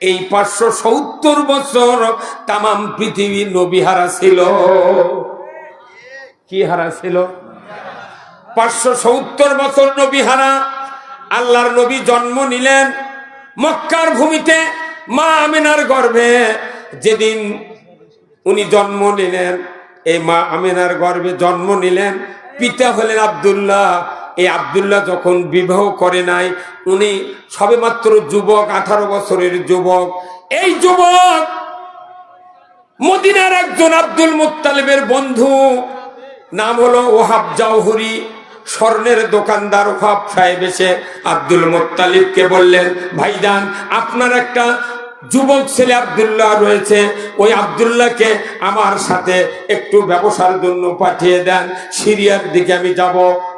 A: এই 570 বছর তামাম পৃথিবী নবীহারা ছিল। কি হারা ছিল? 570 বছর নবী হারা। আল্লাহর নবী জন্ম নিলেন মক্কার ভূমিতে মা আমিনার গর্ভে। যেদিন উনি জন্ম নিলেন, এই মা আমিনার গর্ভে জন্ম নিলেন, পিতা হলেন আব্দুল্লাহ। এই আব্দুল্লাহ যখন বিবাহ করে নাই, উনি সবেমাত্র যুবক, 18 বছরের যুবক। এই যুবক মদিনার একজন আব্দুল মুত্তালিবের বন্ধু, নাম হলো ওহাব জওহরি, স্বর্ণের দোকানদার ওহাব সাহেব এসে আব্দুল মুত্তালিবকে বললেন, ভাইজান আপনার একটা যুবক ছেলে আব্দুল্লাহ রয়েছে, ওই আব্দুল্লাহকে আমার সাথে একটু ব্যবসার জন্য পাঠিয়ে দেন। সিরিয়ার দিকে আমি যাব,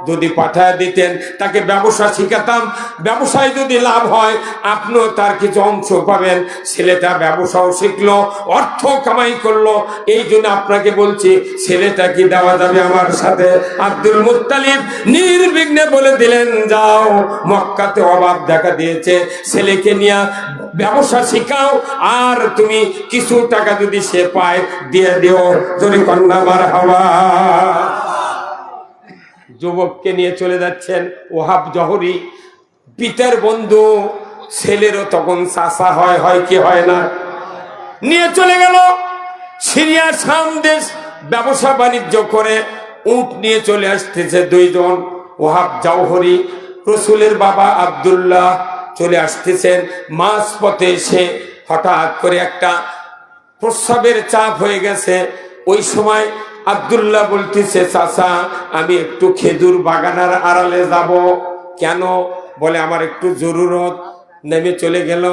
A: যদি পাঠিয়ে দিতেন তাকে ব্যবসা শিখাতাম, ব্যবসায় যদি লাভ হয় আপনিও তার কিছু অংশ পাবেন। ছেলেটা ব্যবসাও শিখলো, অর্থ কামাই করলো, এই জন্য আপনাকে বলছি ছেলেটা কি দেওয়া যাবে আমার সাথে? আব্দুল মুত্তালিব নির্বিঘ্নে বলে দিলেন, যাও, মক্কাতে অভাব দেখা দিয়েছে, ছেলেকে নিয়ে ব্যবসা শিখাও, আর তুমি কিছু টাকা যদি সে পায় দিয়ে দিও। যদি কন্যা মারহাবা। যুবককে নিয়ে চলে যাচ্ছেন ওহাব জওহরি, পিতার বন্ধু, ছেলেরও তখন চাচা হয়, হয় কি হয় না, নিয়ে চলে গেল সিরিয়া শাম দেশ ব্যবসা বাণিজ্য করে। উট নিয়ে চলে আসতেছে দুইজন, ওহাব জওহরি, রসুলের বাবা আব্দুল্লাহ চলে আসতেছেন। মাঝ পথে এসে হঠাৎ করে একটা প্রস্রাবের চাপ হয়ে গেছে। ওই সময় আব্দুল্লাহ বলতেছে, চাচা আমি একটু খেজুর বাগানের আড়ালে যাব। কেন? বলে আমার একটু জরুরত। নেমে চলে গেল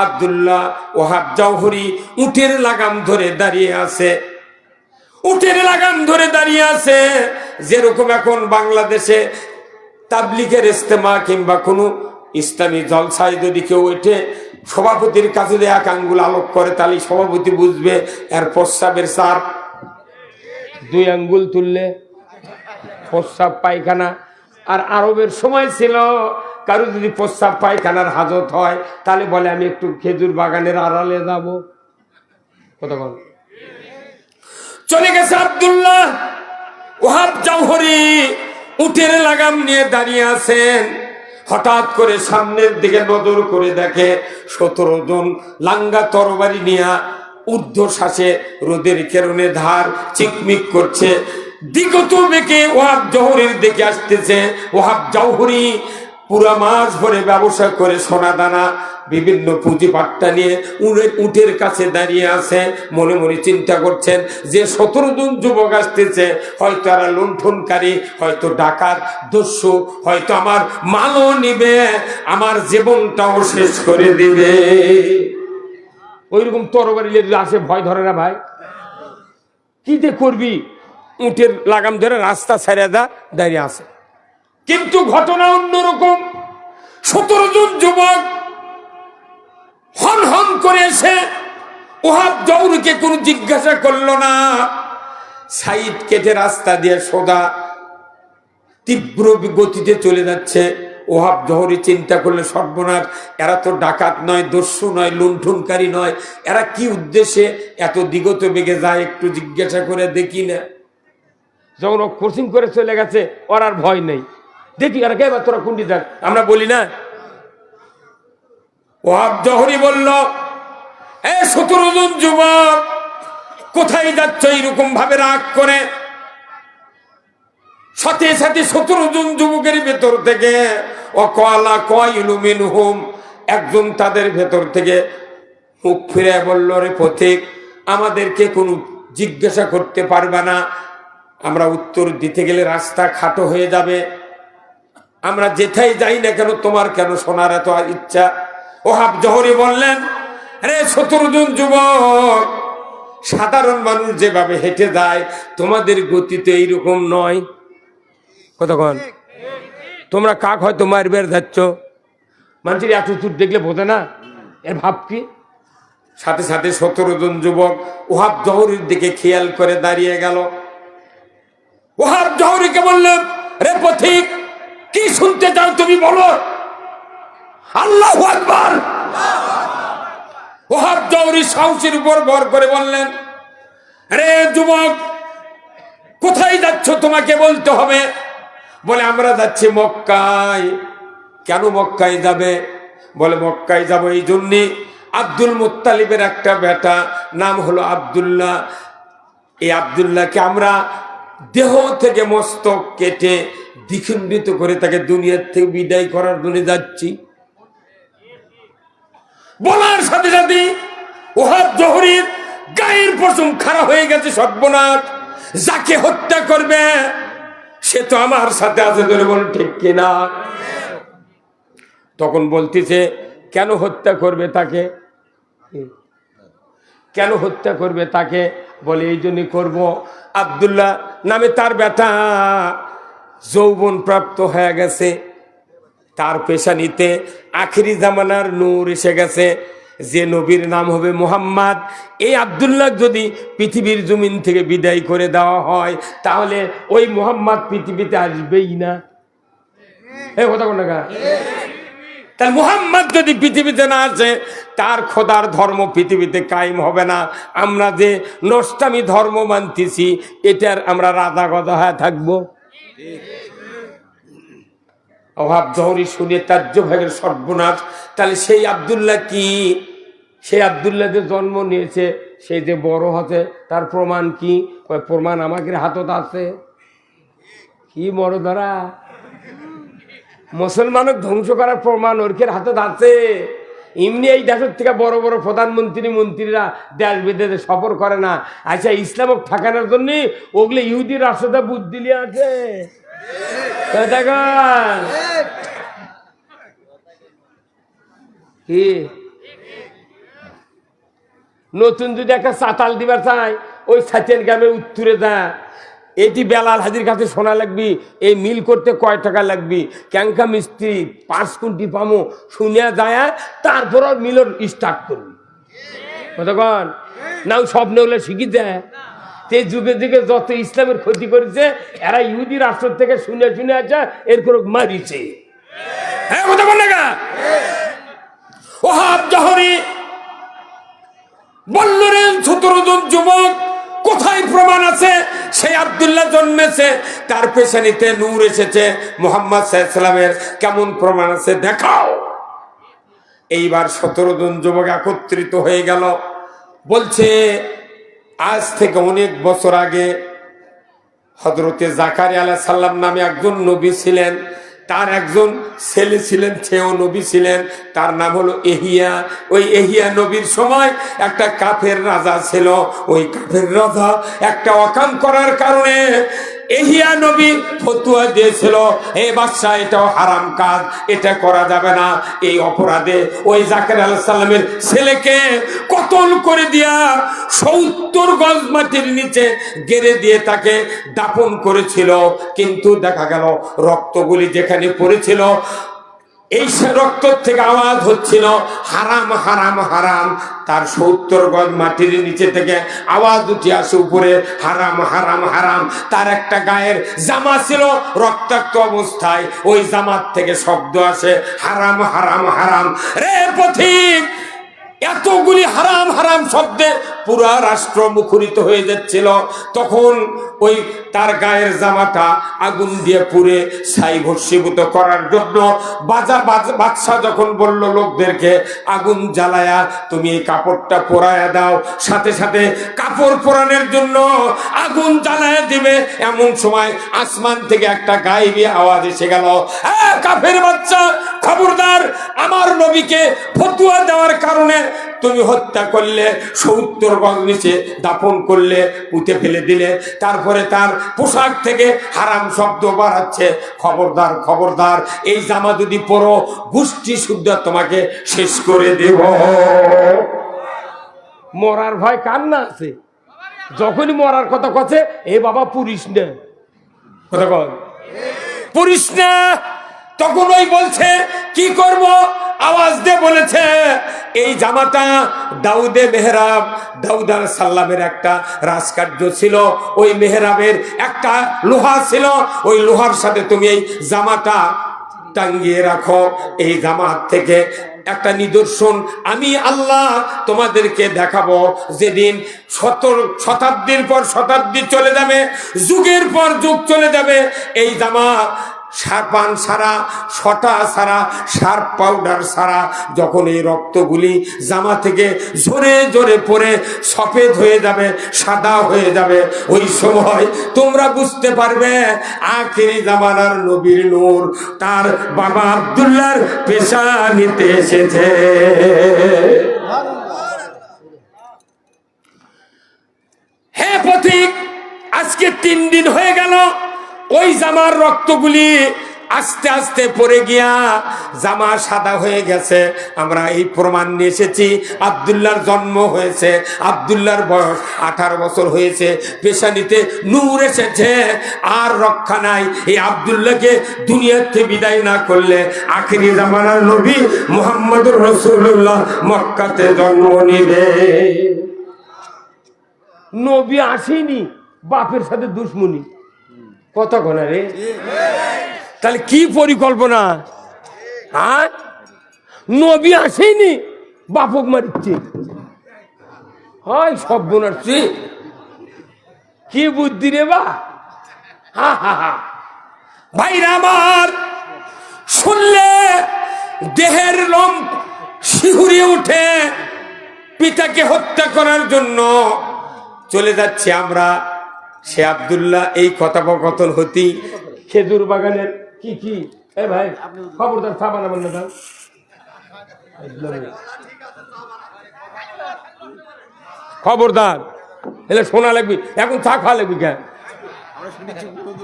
A: আব্দুল্লাহ। ওহাব জওহরি উটের লাগাম ধরে দাঁড়িয়ে আছে, উটের লাগাম ধরে দাঁড়িয়ে আছে। যেরকম এখন বাংলাদেশে তাবলিগের ইস্তেমা কিংবা কোনো ইসলামী জলসায় যদি কেউ ওঠে, সভাপতির কাছে যদি এক আঙ্গুল আলোক করে, তাহলে সভাপতি বুঝবে এর প্রস্রাবের চাপ। 2 আঙ্গুল তুললে প্রস্রাব পায়খানা। আর আরবের সময় ছিল, কারো যদি প্রস্রাব পায়খানার হাজত হয় তাহলে বলে আমি একটু খেজুর বাগানের আড়ালে যাব। কতক্ষণ চলে গেছে আব্দুল্লাহ। ওহাব জওহরি উটের লাগাম নিয়ে দাঁড়িয়ে আছেন। হঠাৎ করে সামনের দিকে নজর করে দেখে 17 জন লাঙ্গা তরবারি নিয়ে ঊর্ধ্বশ্বাসে রোদের কেরণে ধার চিকমিক করছে, দিগত বেঁকে ওহাব জওহরির দিকে আসতেছে। ওহাব জওহরি পুরা মাস ভরে ব্যবসা করে সোনা দানা বিভিন্ন পুঁজিপাট্টা নিয়ে উটের কাছে দাঁড়িয়ে আছে। মনে মনে চিন্তা করছেন যে 17 জন যুবক আসতেছে, হয়তো এরা লুণ্ঠনকারী, হয়তো ডাকাত দস্যু, হয়তো আমার মালও নিবে, আমার জীবনটাও শেষ করে দিবে। ওইরকম তরবারি লেগে আসে, ভয় ধরে না ভাই? কি যে করবি? উটের লাগাম ধরে রাস্তা ছেড়ে দাঁড়িয়ে আছে। কিন্তু ঘটনা অন্যরকম। 17 জন যুবক হন হন করে এসে ওহাব জওহরিকে কোনো জিজ্ঞাসা করলো না। সাইড কেটে রাস্তা দিয়ে সোজা তীব্র গতিতে চলে যাচ্ছে। ওহাব জওহরি চিন্তা করলে, সর্বনাশ, এরা তো ডাকাত নয়, দস্যু নয়, লুণ্ঠনকারী নয়, এরা কি উদ্দেশ্যে এত দিগত বেগে যায়, একটু জিজ্ঞাসা করে দেখি না। যখন ও কোচিং করে চলে গেছে, ওর আর ভয় নেই, দেখি আর কে তোরা কুন্ডি দেখ, আমরা বলি না। ওহাব জওহরি বলল, 17 জন যুবক কোথায় যাচ্ছ এইরকম ভাবে রাগ করে? সাথে সাথে 17 জন যুবকের ভেতর থেকে অকালা কয়লু মিনহুম, একজন তাদের ভেতর থেকে মুখ ফিরে বলল, রে পথিক, আমাদেরকে কোনো জিজ্ঞাসা করতে পারবে না, আমরা উত্তর দিতে গেলে রাস্তা খাটো হয়ে যাবে, আমরা যেথায় যাই না কেন তোমার কেন শোনার এত ইচ্ছা? ওহাব জওহরি বললেন, আরে 17 জন যুবক, সাধারণ মানুষ যেভাবে হেঁটে যায় তোমাদের গতি তো এইরকম নয়। কতক্ষণ তোমরা কাক হয়তো মারবের যাচ্ছ, মানুষের এত দূর দেখলে বোঝে না এর ভাব কি? সাথে সাথে 17 জন যুবক ওহাব জওহরির দিকে খেয়াল করে দাঁড়িয়ে গেল। ওহাব জওহরিকে বললেন, রে পথিক, কি শুনতে চাও তুমি বলো? আল্লাহু আকবার। ওহাব জওহরি সাহসের উপর ভর করে বললেন, রে যুবক, কোথায় যাচ্ছ তোমাকে বলতে হবে। বলে আমরা যাচ্ছি মক্কায়। কেন মক্কায় যাবে? বলে মক্কায় যাব এই জন্যে, আব্দুল মুত্তালিবের একটা বেটা নাম হলো আব্দুল্লাহ, এই আব্দুল্লাহকে আমরা দেহ থেকে মস্তক কেটে দ্বিখণ্ডিত করে তাকে দুনিয়ার থেকে বিদায় করার জন্য যাচ্ছি। বলার সাথে সাথে ওহাব জহরির গায়ের পশম খারাপ হয়ে গেছে। সর্বনাশ, যাকে হত্যা করবে সে তো আমার সাথে আছে, ধরে বল ঠিক কিনা। তখন বলতেছে কেন হত্যা করবে তাকে, কেন হত্যা করবে তাকে? বলে এই জন্য করবো, আব্দুল্লাহ নামে তার বেটা যৌবন প্রাপ্ত হয়ে গেছে, তার পেশানিতে আখিরি জামানার নূর এসে গেছে, যে নবীর নাম হবে মুহাম্মদ। এই আব্দুল্লাহ যদি পৃথিবীর জমিন থেকে বিদায় করে দেওয়া হয় তাহলে ওই মুহাম্মদ পৃথিবীতে আসবেই না। এই কথা কোন না? তাহলে মুহাম্মদ যদি পৃথিবীতে না আসে তার খোদার ধর্ম পৃথিবীতে কায়েম হবে না। আমরা যে নষ্টামি ধর্ম মানতেছি এটার আমরা রাধা গদা হয়ে থাকবো। ওহাব জহরি শুনে তাজ্জব হয়ে গেল, সর্বনাশ। তাহলে সেই আব্দুল্লাহ কি? সেই আব্দুল্লাহ যে জন্ম নিয়েছে, সেই যে বড় হচ্ছে, তার প্রমাণ কি? প্রমাণ আমাকে হাতত আছে। কি বড় ধরা মুসলমানক ধ্বংস করার প্রমাণ ওরকের হাতত আছে। এমনি এই দেশের থেকে বড় বড় প্রধানমন্ত্রী মন্ত্রীরা দেশ বিদেশে সফর করে না। আচ্ছা, ইসলামক ঠেকানোর জন্য ওগুলো ইহুদি রাষ্ট্রটা বুদ্ধি নিয়ে আছে। কি নতুন যদি একটা চাতাল দিবার চাই, ওই সাচেন গ্রামে উত্তরে যা, এটি বেলাল হাজির কাছে শোনা লাগবি, এই মিল করতে কয় টাকা লাগবি, ক্যাঙ্কা মিস্ত্রি 5 কোটি পামো শুনিয়া যায়, তারপর মিলর স্টার্ট করবি। কতক্ষণ না স্বপ্নে হলে শিখি দেয়। তে যুগে যুগে যত ইসলামের ক্ষতি করেছে এরা ইহুদি রাষ্ট্র থেকে শুনে শুনে আছে, এর করে মারিছে। হ্যাঁ কথা বল না। ওহাব জহরি বলল রে 17 জন যুবক, কোথায় প্রমাণ আছে সেই আব্দুল্লাহ জন্মেছে, তার পেছানিতে নূর এসেছে মুহাম্মদ সাল্লাল্লাহু আলাইহি ওয়াসাল্লামের, কেমন প্রমাণ আছে দেখাও। এইবার 17 জন যুবক একত্রিত হয়ে গেল। বলছে আজ থেকে অনেক বছর আগে হযরতে জাকারিয়া আলাইহিস সালাম নামে একজন নবী ছিলেন, তার একজন ছেলে ছিলেন, সেও নবী ছিলেন, তার নাম হলো এহিয়া। ওই এহিয়া নবীর সময় একটা কাফের রাজা ছিল। ওই কাফের রাজা একটা অকাম করার কারণে এহিয়া নবী ফতোয়া দিয়েছিল, হে বাদশা, এটাও হারাম কাজ, এটা করা যাবে না। এই অপরাধে ওই জাকারিয়া আলাইহিস সালামের ছেলেকে কতল করে দিয়া 70 গজ মাটির নিচে গেড়ে দিয়ে তাকে দাফন করেছিল। কিন্তু দেখা গেল রক্তগুলি যেখানে পড়েছিল এই রক্ত থেকে আওয়াজ হচ্ছিল হারাম হারাম হারাম। তার 70 গজ মাটির নিচে থেকে আওয়াজ উঠে আসে উপরে হারাম হারাম হারাম। তার একটা গায়ের জামা ছিল রক্তাক্ত অবস্থায়, ওই জামার থেকে শব্দ আসে হারাম হারাম হারাম। রে পথিক, এতগুলি হারাম হারাম শব্দে পুরা রাষ্ট্র মুখরিত হয়ে যাচ্ছিল। তখন ওই তার গায়ের জামাটা আগুন দিয়ে পুড়ে ছাই ভস্মীভূত করার জন্য বাদশা যখন বলল লোকদেরকে আগুন জ্বালায়া তুমি এই কাপড়টা পোড়ায়া দাও, সাথে সাথে কাপড় পোড়ানোর জন্য আগুন জ্বালায়া দিবে, এমন সময় আসমান থেকে একটা গায়েবী আওয়াজ এসে গেল, কাফের বাচ্চা, খবরদার, আমার নবীকে ফতোয়া দেওয়ার কারণে তুমি হত্যা করলে, 70 গজ নিচে দাফন করলে, পুঁতে ফেলে দিলে, তারপরে তার পোশাক থেকে হারাম শব্দ বাড়াচ্ছে। খবরদার খবরদার, এই জামা যদি পরো গোষ্ঠী শুদ্ধ তোমাকে শেষ করে দেব। মরার ভয় কার না আছে? যখনই মরার কথা কছে, এ বাবা পুরিস না, কথা কন পুরিস না। তখন ওই বলছে কি করব, আওয়াজ দিয়ে বলেছে এই জামাটা দাউদে মেহরাব, দাউদ আলাইহিস সালামের একটা রাজকার্য ছিল, ওই মেহরাবের একটা লোহা ছিল, ওই লোহার সাথে তুমি এই জামাটা টাঙ্গিয়ে রাখো। এই জামাত থেকে একটা নিদর্শন আমি আল্লাহ তোমাদেরকে দেখাবো, যেদিন শতাব্দীর পর শতাব্দী চলে যাবে, যুগের পর যুগ চলে যাবে, এই জামা পান সারা, শটা সারা, শার্প পাউডার সারা, যখন এই রক্তগুলি জামা থেকে জোরে জোরে পড়ে সফেদ হয়ে যাবে, সাদা হয়ে যাবে, ওই সময় তোমরা বুঝতে পারবে আখিরি জামানার নবীর নূর তার বাবা আব্দুল্লাহর পেশানিতে এসেছে। হে পথিক, আজকে 3 দিন হয়ে গেল, ওই জামার রক্তগুলি আস্তে আস্তে পড়ে গিয়া জামা সাদা হয়ে গেছে। আমরা এই প্রমাণ নিয়ে এসেছি। আব্দুল্লাহর জন্ম হয়েছে, আব্দুল্লাহর বয়স 18 বছর হয়েছে, পেশানিতে নূর এসেছে, আর রক্ষা নাই। এই আব্দুল্লাহকে দুনিয়াতে বিদায় না করলে আখিরি জামানার নবী মুহাম্মদুর রাসূলুল্লাহ মক্কাতে জন্ম নিবে। নবী আসেনি, বাপের সাথে দুশ্মনী, কথা কোনা রে? তাহলে কি পরিকল্পনা? হ্যাঁ, নবী আসেনি, বাপক মারিচ্ছে, হয় সব বোনাচ্ছি, কি বুদ্ধি রে বা! হা হা হা। ভাইরা আমার, শুনলে দেহের লোম শিহুরিয়ে উঠে। পিতাকে হত্যা করার জন্য চলে যাচ্ছি আমরা। সে আব্দুল্লাহ এই কথোপকথন হতি খেজুর বাগানের কি কি, এ ভাই খবরদার চা বানাবেন না, খবরদার, এলে শোনা লাগবি, এখন চা খাওয়া লাগবি কেন?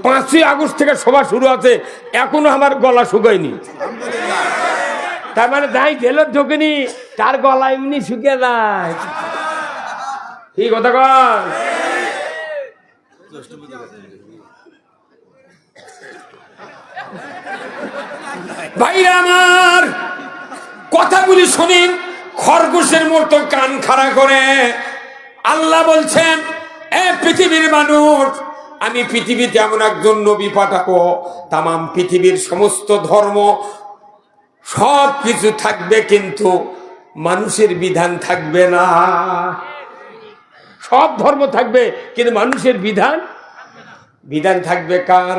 A: 5ই আগস্ট থেকে সভা শুরু আছে, এখনো আমার গলা শুকায়নি। তার মানে যাই ঢেলত ঢোকেনি, তার গলা এমনি শুকিয়ে যায়। কি কথা কয়? ভাইরা আমার, কথাগুলি শুনিন খরগোশের মতো কান খাড়া করে। আল্লাহ বলছেন, এ পৃথিবীর মানুষ, আমি পৃথিবীতে এমন একজন নবী পাঠাবো, তামাম পৃথিবীর সমস্ত ধর্ম সব কিছু থাকবে, কিন্তু মানুষের বিধান থাকবে না। সব ধর্ম থাকবে, কিন্তু মানুষের বিধান থাকবে কার?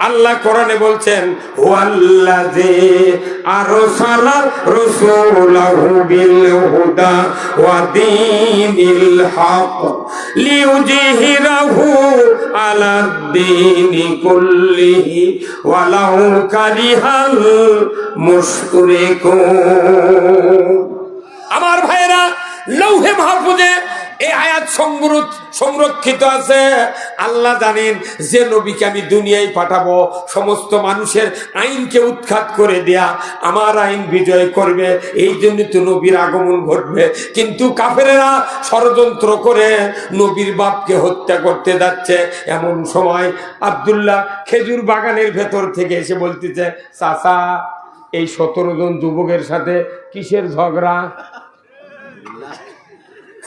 A: আল্লাহ কোরআনে বলছেন, ওয়াল্লাযী আরসালা রাসূলাহু বিল হুদা ওয়া দীনিল হক লিইয়ুযহিরাহু আলাদ দীনি কুল্লিহি ওয়ালাউ কারিহাল মুশরিকুন। আমার ভাইরা, লৌহে মাহফুজে এই আয়াত সংরক্ষিত আছে। আল্লাহ জানেন যে নবীকে আমি দুনিয়ায় পাঠাবো, সমস্ত মানুষের আইনকে উৎখাত করে দেয়া, আমার আইন বিজয় করবে, এই জন্য তো নবীর আগমন ঘটবে। কিন্তু কাফেরেরা ষড়যন্ত্র করে নবীর বাপকে হত্যা করতে যাচ্ছে। এমন সময় আব্দুল্লাহ খেজুর বাগানের ভেতর থেকে এসে বলতেছে, চাচা, এই 17 জন যুবকের সাথে কিসের ঝগড়া?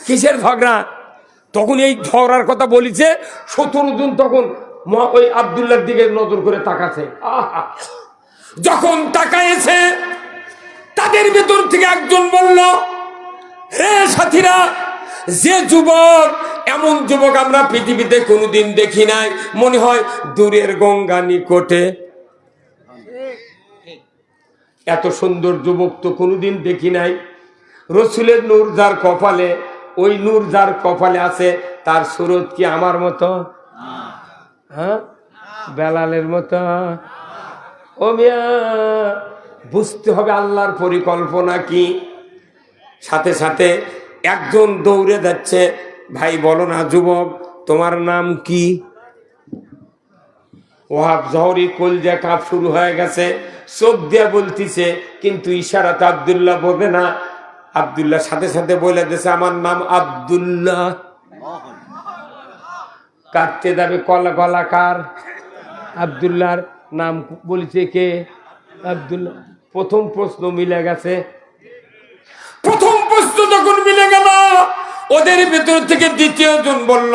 A: কিসের ঝগড়া? তখন এই ঝগড়ার কথা বলিছে 17 জন। তখন ওই আব্দুল্লাহর দিকে নজর করে তাকাছে। যখন তাকাইছে, তাদের ভেতর থেকে একজন বলল, হে সাথীরা, যে যুবক, এমন যুবক আমরা পৃথিবীতে কোনোদিন দেখি নাই, মনে হয় দূরের গঙ্গা নিকটে। এত সুন্দর যুবক তো কোনোদিন দেখি নাই। রসুলের নূর যার কপালে, ওই নূর যার কপালে আছে, তার সুরত কি আমার মতো? হ্যাঁ, বেলালের মতো? ও মিয়া, বুঝতে হবে আল্লাহর পরিকল্পনা কি। সাথে সাথে একজন দৌড়ে যাচ্ছে, ভাই বলো না যুবক, তোমার নাম কি? ওয়াহাব জহরি কলজা কাঁপ শুরু হয়ে গেছে, চোখ দিয়ে বলতিছে, কিন্তু ইশারাতে আব্দুল্লাহ বলবে না। আব্দুল্লাহ সাথে সাথে বলে দিয়েছে, আমার নাম আব্দুল্লাহ। কাটতে যাবে কলাকার, আব্দুল্লাহর নাম বলেছে কে? আব্দুল্লাহ। প্রথম প্রশ্ন মিলে গেছে। প্রথম প্রশ্ন যখন মিলে গেল, ওদের ভেতর থেকে দ্বিতীয় জন বলল,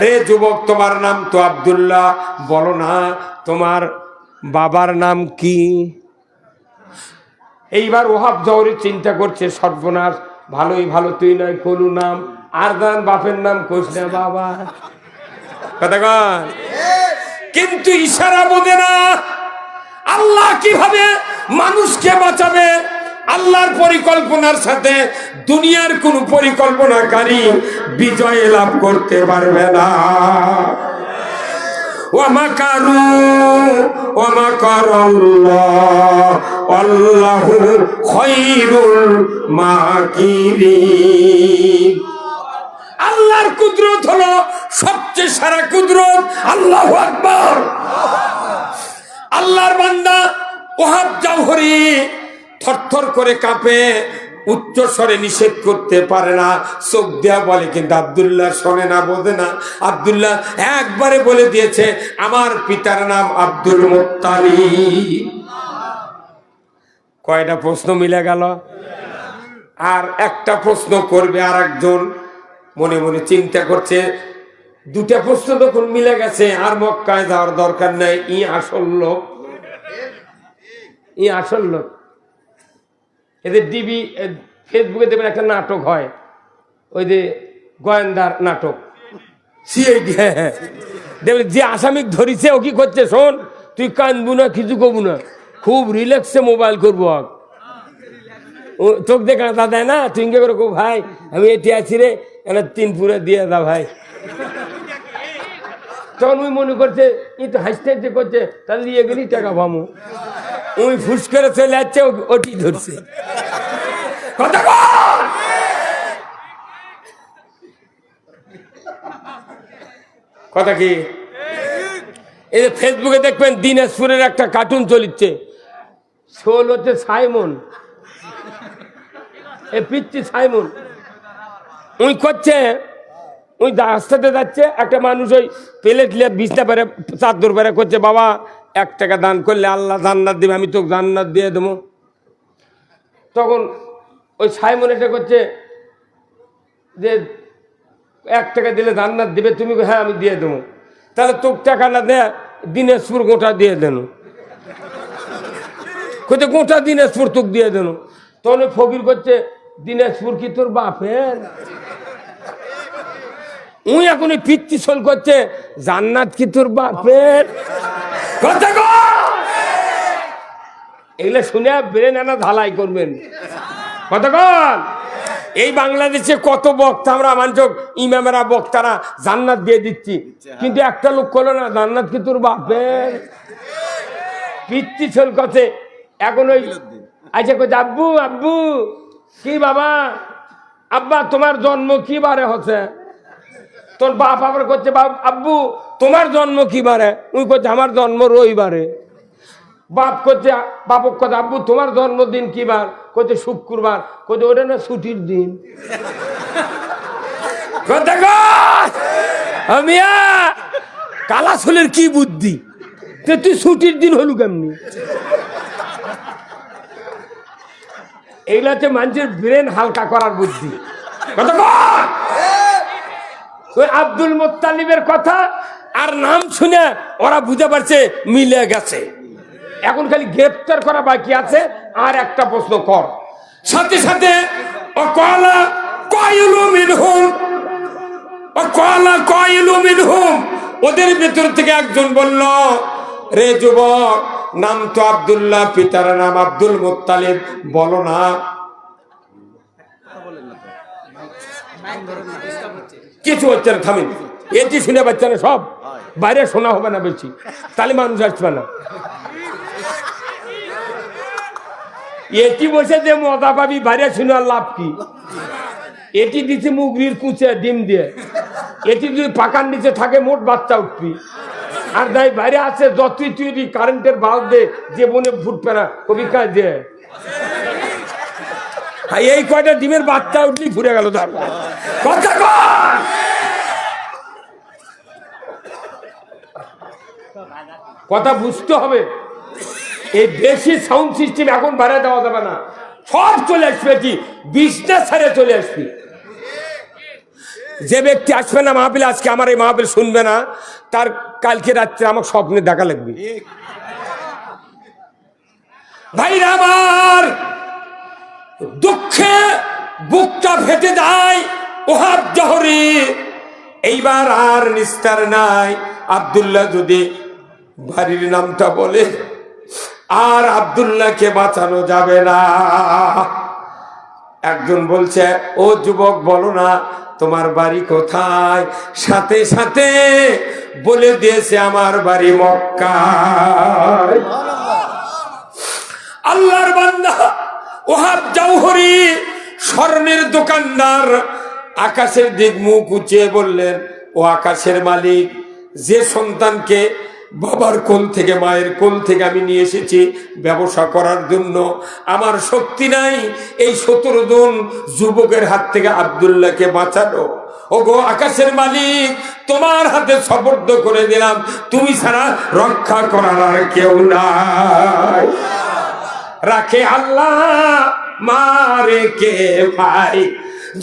A: রে যুবক, তোমার নাম তো আব্দুল্লাহ, বলো না তোমার বাবার নাম কি? এইবার ওহাব জহরি চিন্তা করছে, সর্বনাশ, ভালোই ভালো তুই নয় কলু নাম, আর দান বাপের নাম কোষ না বাবা। কথা কন। কিন্তু ইশারা বোঝে না আল্লাহ কিভাবে মানুষকে বাঁচাবে। আল্লাহর পরিকল্পনার সাথে দুনিয়ার কোন পরিকল্পনাকারী বিজয় লাভ করতে পারবে না। ওয়ামাকারু ওয়ামাকারাল্লাহ আল্লাহু খায়রুল মাকিরিন। আল্লাহর কুদরত হলো সবচেয়ে সারা কুদরত। আল্লাহু আকবার। আল্লাহর বান্দা ওহাব জওহরি থরথর করে কাঁপে, উচ্চ স্বরে নিষেধ করতে পারে না, চোখ দেয়া বলে, কিন্তু আব্দুল্লাহ শোনে না, বোঝে না। আব্দুল্লাহ একবারে বলে দিয়েছে, আমার পিতার নাম আব্দুল মুত্তালিব। কয়টা প্রশ্ন মিলে গেল? আর একটা প্রশ্ন করবে আর একজন মনে মনে চিন্তা করছে, দুটা প্রশ্ন তখন মিলে গেছে, আর মক্কায় যাওয়ার দরকার নাই। ই আসল লোক, ই আসল লোক। এদের টিভি ফেসবুকে দেখবেন একটা নাটক হয়, ওই যে গোয়েন্দার নাটক, সিআইডি। দেখবেন যে আসামি ধরিছে ও কি করছে, শোন তুই কানবু না, কিছু করবো না, খুব রিল্যাক্সে মোবাইল করবো, চোখ দেখে তা দেয় না, তুই ইঙ্গে করে খুব, ভাই আমি এটি আছি রে, এটা 3 পুরে দিয়ে দা ভাই। তখন ওই মনে করছে ই তো হাসতে হাসতে করছে, তাহলে নিয়ে গেলি টাকা পাবো। ওই ফুস করে চলে যাচ্ছে, ওটি ধরছে। কথা বল। কথা কি? এই যে ফেসবুকে দেখবেন দিনাজপুরের একটা কার্টুন চলিচ্ছে, শোল হচ্ছে সাইমন, এ পিচ্ছি সাইমন। ওই করছে, ওই রাস্তাতে যাচ্ছে, একটা মানুষ ওই প্লেট লিয়ে বিছনা পেরে চাদর পেরে করছে, বাবা 1 টাকা দান করলে আল্লাহ জান্নাত দিবে, আমি তোকে জান্নাত দিয়ে দেবো। তখন ওই সাইমন এটা করছে যে 1 টাকা দিলে জান্নাত দিবে, তুমি হ্যাঁ আমি দিয়ে দেবো। তাহলে তোকে টাকা না দেয় দিনাজপুর গোটা দিয়ে দেন, কোথায় গোটা দিনাজপুর তোকে দিয়ে দেন। তখন ওই ফকির করছে, দিনাজপুর কি তোর বাপের? উই এখন এই পিচ্ছি সোল করছে, জান্নাত কি তোর বাপের? কথা কও। এগুলো শুনে ব্রেন আনা ঢালাই করবেন। কথা কন। এই বাংলাদেশে কত বক্তা আমরা মানচক, ইমামেরা বক্তারা জান্নাত দিয়ে দিচ্ছি, কিন্তু একটা লোক করলো না, জান্নাত কি তোর বাপের? পিচ্ছি সোল করছে। এখন ওই আচ্ছা করছে, আব্বু আব্বু কি বাবা, আব্বা তোমার জন্ম কি বারে হচ্ছে? তোর বাপ আবার করছে, আব্বু তোমার জন্ম কি বারে? উই করছে, আমার জন্ম রবিবারে। বাপ করছে, বাপক কথা, আব্বু তোমার জন্মদিন কি বার? করছে শুক্রবার। করছে ওটা না ছুটির দিন। আমিয়া কালা ছোলের কি বুদ্ধি, তুই ছুটির দিন হলু কেমনি? এইগুলা হচ্ছে মানুষের ব্রেন হালকা করার বুদ্ধি। কথা কর। ওই আব্দুল মুত্তালিবের কথা আর নাম শুনে ওরা বুঝতে পারছে মিলে গেছে। এখন খালি গ্রেফতার করা বাকি আছে। আর একটা প্রশ্ন কর, সাথে সাথে ওদের ভেতর থেকে একজন বলল, রে যুবক, নাম তো আব্দুল্লাহ, পিতার নাম আব্দুল মুত্তালিব, বলো না। কিছু হচ্ছে না, থামিন। এটি শুনে পাচ্ছে না, সব বাইরে শোনা হবে না বেশি, তাহলে মানুষ আসবে না। এটি বসে যে মজা পাবি, বাইরে শুনে লাভ কি? এটি দিচ্ছে মুগরির কুচে ডিম দিয়ে, এটি যদি পাকার নিচে থাকে মোট বাচ্চা উঠবি। আর তাই বাইরে আছে যতই তুই কারেন্টের বাল্ব দে, যে মনে ফুটবে না কবি কাজ দিয়ে। এই কয়টা ডিমের বাচ্চা উঠলি ঘুরে গেল তার কথা। কথা বুঝতে হবে। এই বেশি সাউন্ড সিস্টেম এখন বাড়িয়ে দেওয়া যাবে না, সব চলে আসবে। কি বিজনেস ছেড়ে চলে আসবি। যে ব্যক্তি আসবে না মাহফিল, আজকে আমার এই মাহফিল শুনবে না, তার কালকে রাত্রে আমার স্বপ্নে দেখা লাগবে। ভাইরা আমার, দুঃখে বুকটা ফেটে যায় ওহাব জহরি। এইবার আর নিস্তার নাই। আব্দুল্লাহ যদি বাড়ির নামটা বলে আর আব্দুল্লাহকে বাঁচানো যাবে না। একজন বলছে, ও যুবক বলো না তোমার বাড়ি কোথায়? সাথে সাথে বলে দিয়েছে আমার বাড়ি মক্কায়। আল্লাহর বান্দা ওহাব জওহরি স্বর্ণের দোকানদার আকাশের দিক মুখ উঁচিয়ে বললেন, ও আকাশের মালিক, যে সন্তানকে বাবার কোল থেকে মায়ের কোল থেকে আমি নিয়ে এসেছি ব্যবসা করার জন্য, আমার শক্তি নাই এই 17 জন যুবকের হাত থেকে আব্দুল্লাহকে বাঁচানো। ও গো আকাশের মালিক, তোমার হাতে সুপর্দ করে দিলাম, তুমি ছাড়া রক্ষা করার আর কেউ নাই। রাখে আল্লাহ, মারে কে ভাই?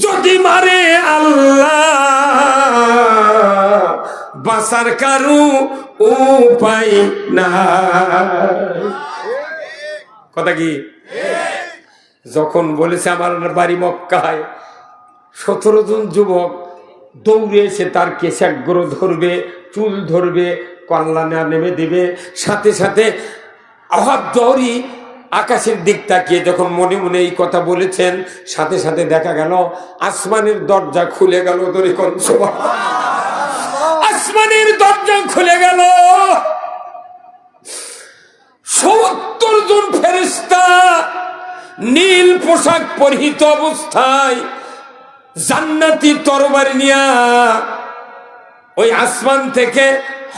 A: যদি মারে আল্লাহ, বাঁচার কারু উপায় না। কথা কি? যখন বলেছে আমার বাড়ি মক্কায়, 17 জন যুবক দৌড়ে এসে তার কেশাগ্র ধরবে, চুল ধরবে, কল্যাণে নেমে দিবে। সাথে সাথে ওহাব জওহরি আকাশের দিক তাকিয়ে যখন মনে মনে এই কথা বলেছেন, সাথে সাথে দেখা গেল আসমানের দরজা খুলে গেল। আসমানের দরজা খুলে গেল। 70 জন ফেরেশতা নীল পোশাক পরিহিত অবস্থায় জান্নাতি তরবারি নিয়া ওই আসমান থেকে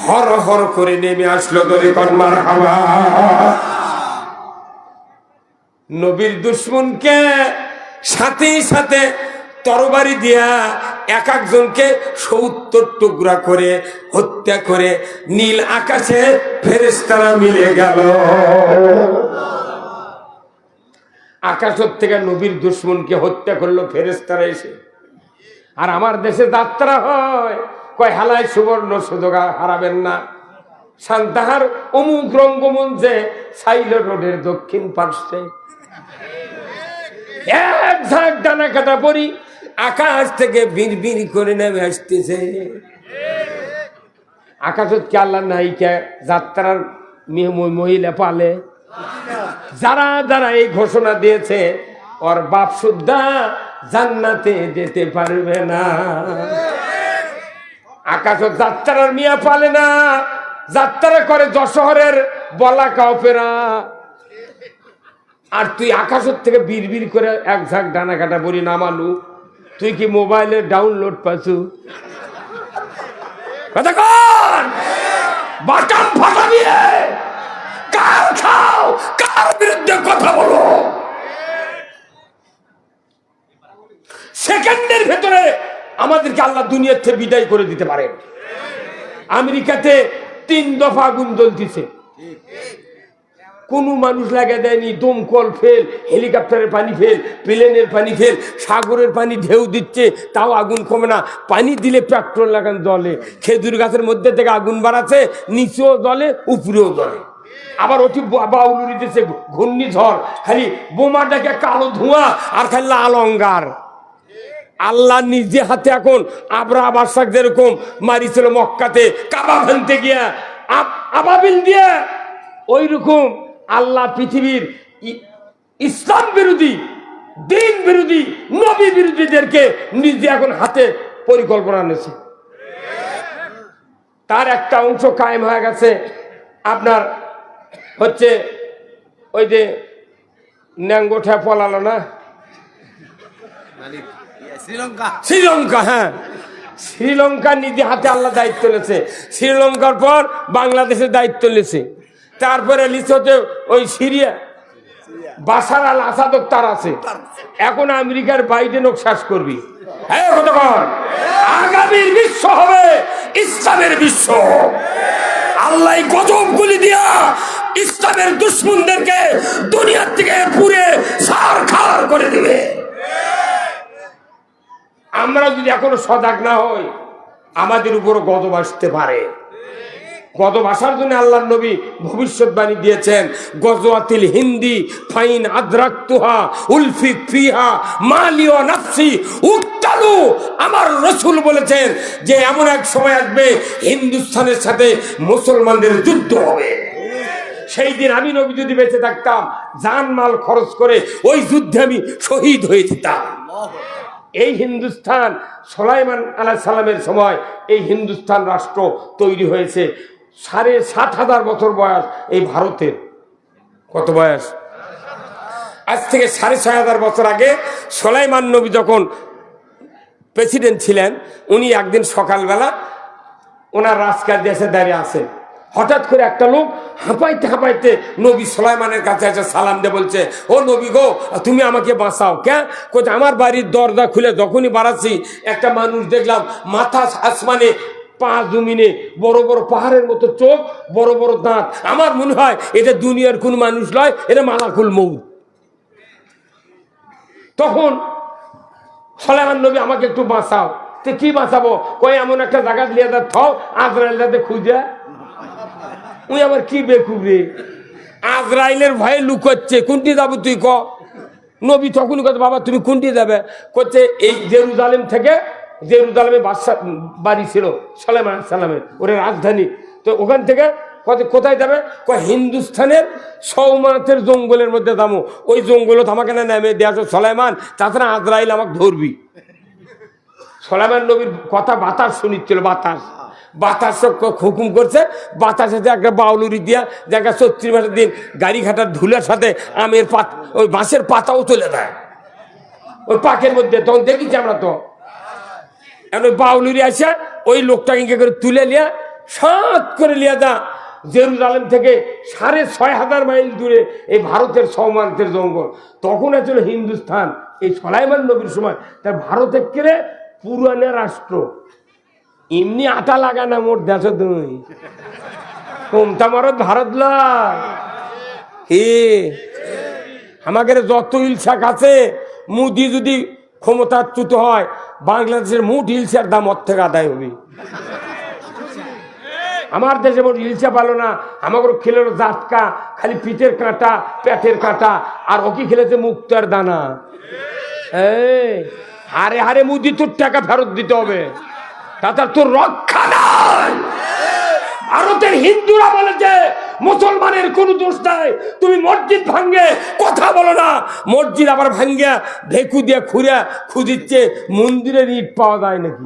A: হর হর করে নেমে আসলো। দরে কোন মারহাবা। নবীর দুশমনকে সাথে সাথে তরবারি দিয়া এক একজনকে 70 টুকরা করে হত্যা করে নীল আকাশে ফেরেশতারা মিলে গেল। আকাশ থেকে নবীর দুশমনকে হত্যা করলো ফেরেশতারা এসে। আর আমার দেশে যাত্রা হয়, কয় হালায় সুবর্ণ সুযোগ হারাবেন না। সান্তাহার অমুক রঙ্গমঞ্চে সাইল রোডের দক্ষিণ পার্শ্বে এক ঝাঁক ডানা কাটা পরি আকাশ থেকে বিড় করে নেমে আসতেছে। আকাশত কি আল্লাহ নায়িকা যাত্রার মহিলা পালে? যারা যারা এই ঘোষণা দিয়েছে ওর বাপ সুদ্ধা জান্নাতে যেতে পারবে না। আকাশত যাত্রার মিয়া পালে না, যাত্রা করে যশোহরের বলাকা অপেরা। আর তুই আকাশের থেকে বিড় করে এক ঝাঁক ডানা কাটা বলি নামালু, তুই কি মোবাইলে ডাউনলোড পাচ্ছু? কথা কন বাটাম ফাটাবি, কার খাও, কার বিরুদ্ধে কথা বলো। সেকেন্ডের ভেতরে আমাদেরকে আল্লাহ দুনিয়ার থেকে বিদায় করে দিতে পারে। আমেরিকাতে 3 দফা আগুন জ্বলতেছে, কোন মানুষ লাগা দেয়নি। দমকল ফেল, হেলিকপ্টারের পানি ফেল, প্লেনের পানি ফেল, সাগরের পানি ঢেউ দিচ্ছে, তাও আগুন কমে না। পানি দিলে পেট্রোল লাগান জ্বলে। খেজুর গাছের মধ্যে থেকে আগুন বাড়াচ্ছে, নিচেও জ্বলে উপরেও জ্বলে। আবার অতি বাউল দিতেছে ঘূর্ণিঝড়, খালি বোমাটাকে কালো ধোঁয়া আর খালি লাল অঙ্গার। আল্লাহ নিজে হাতে এখন আবরাহা বাদশাহ যেরকম মারিছিল মক্কাতে কাবা ভাঙতে গিয়া আবাবিল দিয়া, ওই রকম আল্লাহ পৃথিবীর ইসলাম বিরোধী, দিন বিরোধী, নবী বিরোধীদেরকে নিজে এখন হাতে পরিকল্পনা নিয়েছে। তার একটা অংশ কায়েম হয়ে গেছে। আপনার হচ্ছে ওই যে ন্যাঙ্গোঠা পলালো না, শ্রীলঙ্কা। হ্যাঁ, শ্রীলঙ্কা নিজে হাতে আল্লাহ দায়িত্ব নিয়েছে। শ্রীলঙ্কার পর বাংলাদেশের দায়িত্ব নিয়েছে। তারপরে লিখতে ওই সিরিয়া বাশার আল আসাদ তার আছে। এখন আমেরিকার বাইডেনও শেষ করবি। হ্যাঁ, আগামীর বিশ্ব হবে ইসলামের বিশ্ব। আল্লাহ গজব গুলি দিয়া ইসলামের দুশমনদেরকে দুনিয়ার থেকে পুরে ছারখার করে দিবে। আমরা যদি এখনো সজাগ না হই, আমাদের উপর গজব আসতে পারে। গত ভাষার জন্য আল্লাহ নবী ভবিষ্যৎবাণী দিয়েছেন, গজওয়াতিল হিন্দি ফাইন আদরাকতুহা উলফিক ফিহা মালি ওয়া নাফসি উক্তালু। আমার রাসূল বলেছেন যে এমন এক সময় আসবে হিন্দুস্তানের সাথে মুসলমানদের যুদ্ধ হবে। সেই দিন আমি নবী যদি বেঁচে থাকতাম, জানমাল খরচ করে ওই যুদ্ধে আমি শহীদ হয়ে যেতাম। এই হিন্দুস্তান সুলাইমান আলাইহিস সালামের সময় এই হিন্দুস্তান রাষ্ট্র তৈরি হয়েছে। ৭,৫০০ বছর বয়স এই ভারতের। কত বয়স? আজ থেকে ৬,৫০০ বছর আগে সুলাইমান নবী যখন প্রেসিডেন্ট ছিলেন, উনি একদিন সকালবেলা ওনার রাজকার্যে এসে দাঁড়িয়ে আছেন। হঠাৎ করে একটা লোক হাঁপাইতে হাঁপাইতে নবী সুলাইমানের কাছে এসে সালাম দিয়ে বলছে, ও নবী গো, তুমি আমাকে বাঁচাও। কেন? কোথায় আমার বাড়ির দরজা খুলে যখনই বাড়াচ্ছি একটা মানুষ দেখলাম, মাথা আসমানে, পা জমিনে, বড় বড় পাহাড়ের মতো চোখ, বড় বড় দাঁত। আমার মনে হয় এটা দুনিয়ার কোন মানুষ নয়, এটা মালাকুল মউত। তখন সুলাইমান নবী, আমাকে একটু বাঁচাও। তো কি বাঁচাবো? কই এমন একটা জায়গা লিয়ে যা থাও, আজরাইল যাতে খুঁজে। উনি আবার কি বেকুব রে, আজরাইলের ভয়ে লুকোচ্ছে। কোনটি যাবো তুই ক? নবী তখনই কথা, বাবা তুমি কোনটি যাবে? করছে এই জেরুজালেম থেকে, জেরুজালেমে বাড়ি ছিল সুলাইমান আলাইহিস সালামের, ওর রাজধানী। তো ওখান থেকে কোথায় যাবে? হিন্দুস্তানের সৌমাতের জঙ্গলের মধ্যে যাবো। ওই জঙ্গল আমাকে না নামে দেওয়া সুলাইমান, তাছাড়া আজরাইল আমাকে ধরবি। সুলাইমান নবীর কথা বাতাস শুনিচ্ছিল, বাতাস হুকুম করছে। বাতাসে একটা বাউলুরি দিয়া দেখা ৩৬ মাসের দিন গাড়ি ঘাটার ধুলের সাথে আমের পাত, ওই বাঁশের পাতাও চলে দেয় ওই পাকের মধ্যে। তখন দেখেছি আমরা। তো এখন ওই বাউলুরি আসে ওই লোকটাকে ইঙ্গে করে তুলে লিয়া সাত করে লিয়া যা জেরুজালেম থেকে ৬,৫০০ মাইল দূরে এই ভারতের সৌমান্তের জঙ্গল। তখন আছিল হিন্দুস্তান। এই সুলাইমান নবীর সময় তার ভারতের কেড়ে পুরানা রাষ্ট্র। এমনি আটা লাগা না মোট দেশ দুই কমতা মারত ভারত আমাদের যত ইলশাক আছে, মুদি যদি ক্ষমতাচ্যুত হয়, বাংলাদেশের মুঠ ইলশার দাম ওর থেকে আদায় হবে। আমার দেশে মোট ইলশা পালো না, আমাকে খেলেল জাটকা, খালি পিঠের কাঁটা, পেটের কাঁটা, আর ওকে খেলেছে মুক্তার দানা। হারে হারে মুদি তোর টাকা ফেরত দিতে হবে, তাছাড়া তোর রক্ষা নাই। ভারতের হিন্দুরা বলেছে মুসলমানের কোনো দোষ নাই, তুমি মসজিদ ভাঙ্গে কথা বলো না। মসজিদ আবার ভাঙ্গিয়া ভেকু দিয়ে খুঁড়া খুঁজিচ্ছে মন্দিরের ইট পাওয়া যায় নাকি।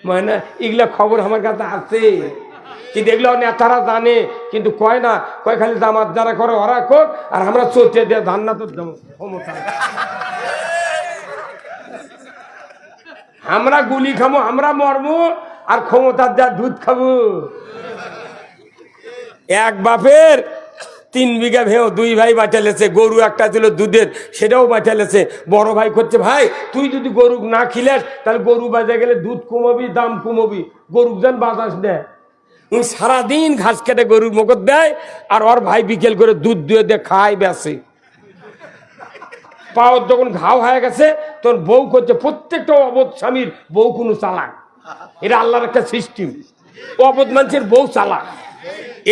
A: মানে এগুলা খবর আমার কাছে আছে, কি দেখলো নেতারা জানে, কিন্তু কয় না। কয় খালি জামাত যারা করে ওরা কর, আর আমরা চোটে দিয়ে ধান না তো ক্ষমতা। আমরা গুলি খাবো, আমরা মরবো, আর ক্ষমতার যা দুধ খাবো। এক বাপের ৩ বিঘা ভেও ২ ভাই বাঁচালেছে, গরু একটা ছিল দুধের, সেটাও বাঁচালেছে। বড় ভাই করছে, ভাই তুই যদি গরু না খিলাস তাহলে গরু বাজা গেলে দুধ কমাবি, দাম কমাবি, গরু যেন বাতাস দেয়। উনি সারাদিন ঘাস কেটে গরুর মুখত দেয়, আর ওর ভাই বিকেল করে দুধ দুয়ে দিয়ে খায় বেসে। পাওয়ার যখন ঘাও হয়ে গেছে তখন বউ করছে, প্রত্যেকটা অবধ স্বামীর বউ কোনো চালাক। এটা আল্লাহর একটা সিস্টেম। অবধ মানুষের বউ চালাক।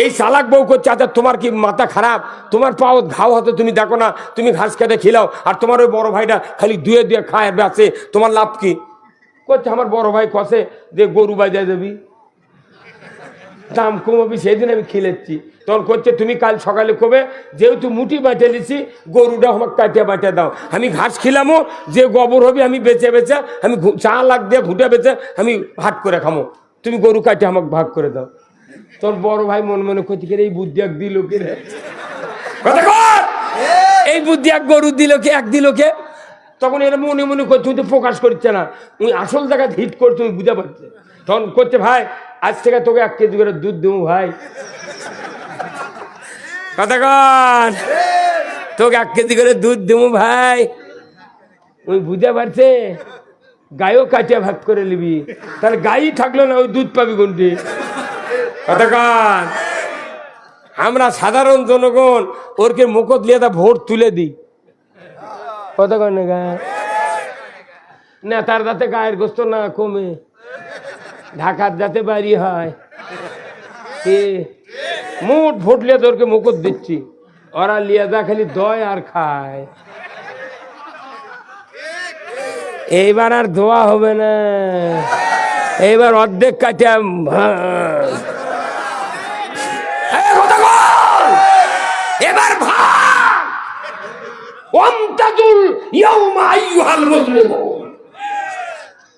A: এই চালাক বউ করছে, আচ্ছা তোমার কি মাথা খারাপ? তোমার পাওয়ার ঘাও হতো, তুমি দেখো না, তুমি ঘাস কেটে খিলাও, আর তোমার ওই বড় ভাইটা খালি দুয়ে দিয়ে খায় বেসে, তোমার লাভ কি? করছে আমার বড় ভাই কষে যে গরু বাজায় দেবি, দাম কমাবি, সেদিন আমি খিলেছি। তখন করছে, তুমি কাল সকালে কবে, যেহেতু মুঠি বাঁটে নিছি, গরুটা আমাকে কাটিয়ে বাঁটে দাও, আমি ঘাস খিলামো, যে গোবর হবে আমি বেচে বেচে, আমি ৪ লাখ দিয়ে ঘুটে বেচে আমি হাট করে খামো, তুমি গরু কাটিয়ে আমাকে ভাগ করে দাও। তোর বড় ভাই মন মনে করছে, এই বুদ্ধি এক দিল কে রে, এই বুদ্ধি এক গরু দিল কে, এক দিল কে। তখন এরা মনে মনে করছে, তুই তো প্রকাশ করছে না, উনি আসল জায়গায় হিট করছে, তুমি বুঝতে পারছে। তখন করছে, ভাই আজ থেকে তোকে 1 কেজি করে দুধ দেবো ভাই। কথা কন, তোকে 1 কেজি করে দুধ দেবো ভাই। ওই বুঝতে পারছে, গায়েও কাটিয়া ভাগ করে নিবি, তাহলে গাই থাকলো না, ওই দুধ পাবি কোনটি। কথা কন, আমরা সাধারণ জনগণ ওরকে মুখত লিয়ে ভোট তুলে দিই। কথা কন না, তার যাতে গায়ের গোস্ত না কমে। ঢাকার যাতে বাড়ি হয় মুঠ ফুটলে তোরকে মুকুট দিচ্ছি, ওরা লিয়া যা খালি দয় আর খায়। এইবার আর দোয়া হবে না, এইবার অর্ধেক কাটে এবার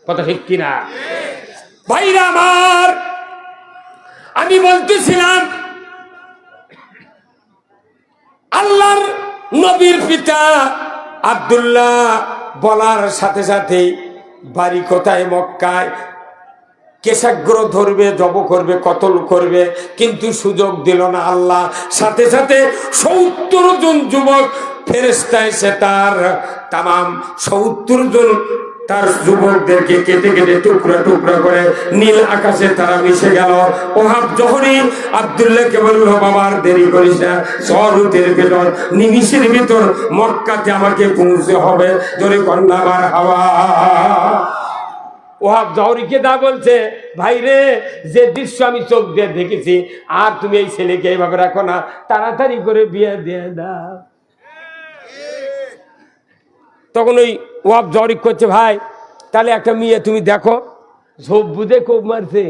A: কথা ঠিক কিনা ভাইরা আমার? আমি বলতেছিলাম আল্লাহর নবীর পিতা আব্দুল্লাহ বলার সাথে সাথে বাড়ি কোথায়? মক্কায়। কেশাগ্র ধরবে, জব করবে, কতল করবে, কিন্তু সুযোগ দিল না আল্লাহ। সাথে সাথে ৭০ জন যুবক ফেরেশতা এসে তার তামাম ৭০ জন তার যুবকদেরকে কেটে কেটে টুকরা টুকরা করে নীল আকাশে তারা মিশে গেল। ওহাব যখনই আব্দুল্লাহকে বলল, বাবার দেরি করিস না, শহরের ভেতর নিমিষের ভিতর মক্কাতে আমাকে পৌঁছে হবে, জোরে কন্যা বার হাওয়া। ওহাব জহরিকে দা বলছে, ভাই রে, যে দৃশ্য আমি চোখ দিয়ে দেখেছি, আর তুমি এই ছেলেকে এইভাবে রাখো না, তাড়াতাড়ি করে বিয়ে দিয়ে দাও। তখন ওই ওয়াব জরিক করছে, ভাই তাহলে একটা মেয়ে তুমি দেখো। ঝোপ বুঝে কোপ মারছে।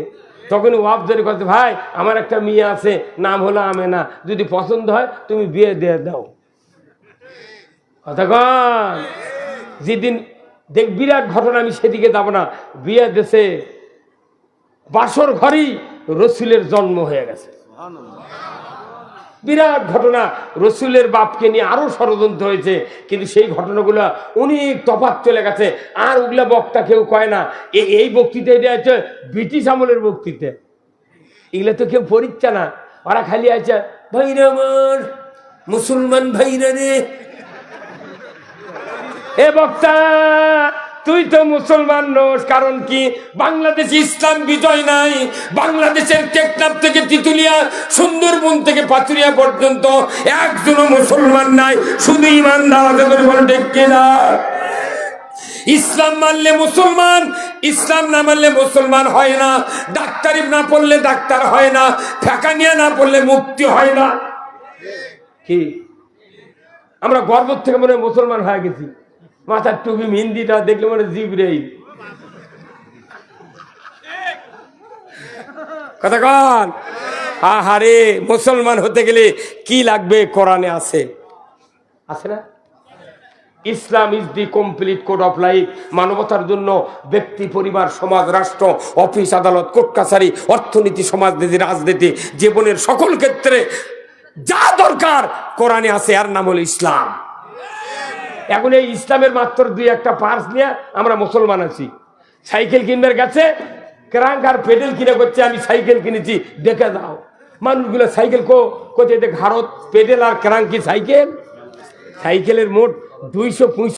A: তখন ওয়াব জরিক করছে, ভাই আমার একটা মেয়ে আছে, নাম হলো আমেনা, যদি পছন্দ হয় তুমি বিয়ে দিয়ে দাও। কতক্ষণ যেদিন দেখ বিরাট ঘটনা, আমি সেদিকে যাব না। বিয়ে দেশে বাসর ঘরেই রসুলের জন্ম হয়ে গেছে। বিরাট ঘটনা। রসুলের বাপকে নিয়ে আরো ষড়যন্ত্র হয়েছে, কিন্তু সেই ঘটনাগুলো অনেক তফাৎ চলে গেছে। আর ওগুলা বক্তা কেউ কয় না। এই বক্তৃতা এটা হচ্ছে ব্রিটিশ আমলের বক্তৃতা, এগুলো তো কেউ পড়িচ্ছে না। ওরা খালি আছে, ভাইরা আমার মুসলমান ভাইরা রে, এ বক্তা তুই তো মুসলমান নোস, কারণ কি বাংলাদেশে ইসলাম বিজয় নাই। বাংলাদেশের টেকনাফ থেকে তিতুলিয়া, সুন্দরবন থেকে পাচুরিয়া পর্যন্ত একজনও মুসলমান নাই, শুধু ইমানদার আছে। ঠিক কিনা? ইসলাম মানলে মুসলমান, ইসলাম না মানলে মুসলমান হয় না। ডাক্তারি না পড়লে ডাক্তার হয় না, ফেকানিয়া না পড়লে মুক্তি হয় না। কি আমরা গর্ব থেকে মনে মুসলমান হয়ে গেছি? মাথার টুপি হিন্দিটা দেখলে মনে জিবরাইল। কথা কন? আহারে, মুসলমান হতে গেলে কি লাগবে? কোরআনে আছে, আছে না? Islam is the complete code of life. মানবতার জন্য ব্যক্তি, পরিবার, সমাজ, রাষ্ট্র, অফিস, আদালত, কোর্ট কাছারি, অর্থনীতি, সমাজনীতি, রাজনীতি, জীবনের সকল ক্ষেত্রে যা দরকার কোরআনে আছে, আর নাম হলো ইসলাম। এখন এই ইসলামের মাত্র 2-1টা পার্স নিয়ে আমরা মুসলমান আছি। সাইকেল কিনবার গেছে, ক্রাঙ্ক আর পেডেল কিনে করছে, আমি সাইকেল কিনেছি, দেখে দাও। মানুষগুলো সাইকেল কোথায়? ভারত পেডেল আর ক্রাঙ্ক কি সাইকেল? সাইকেলের মোট 265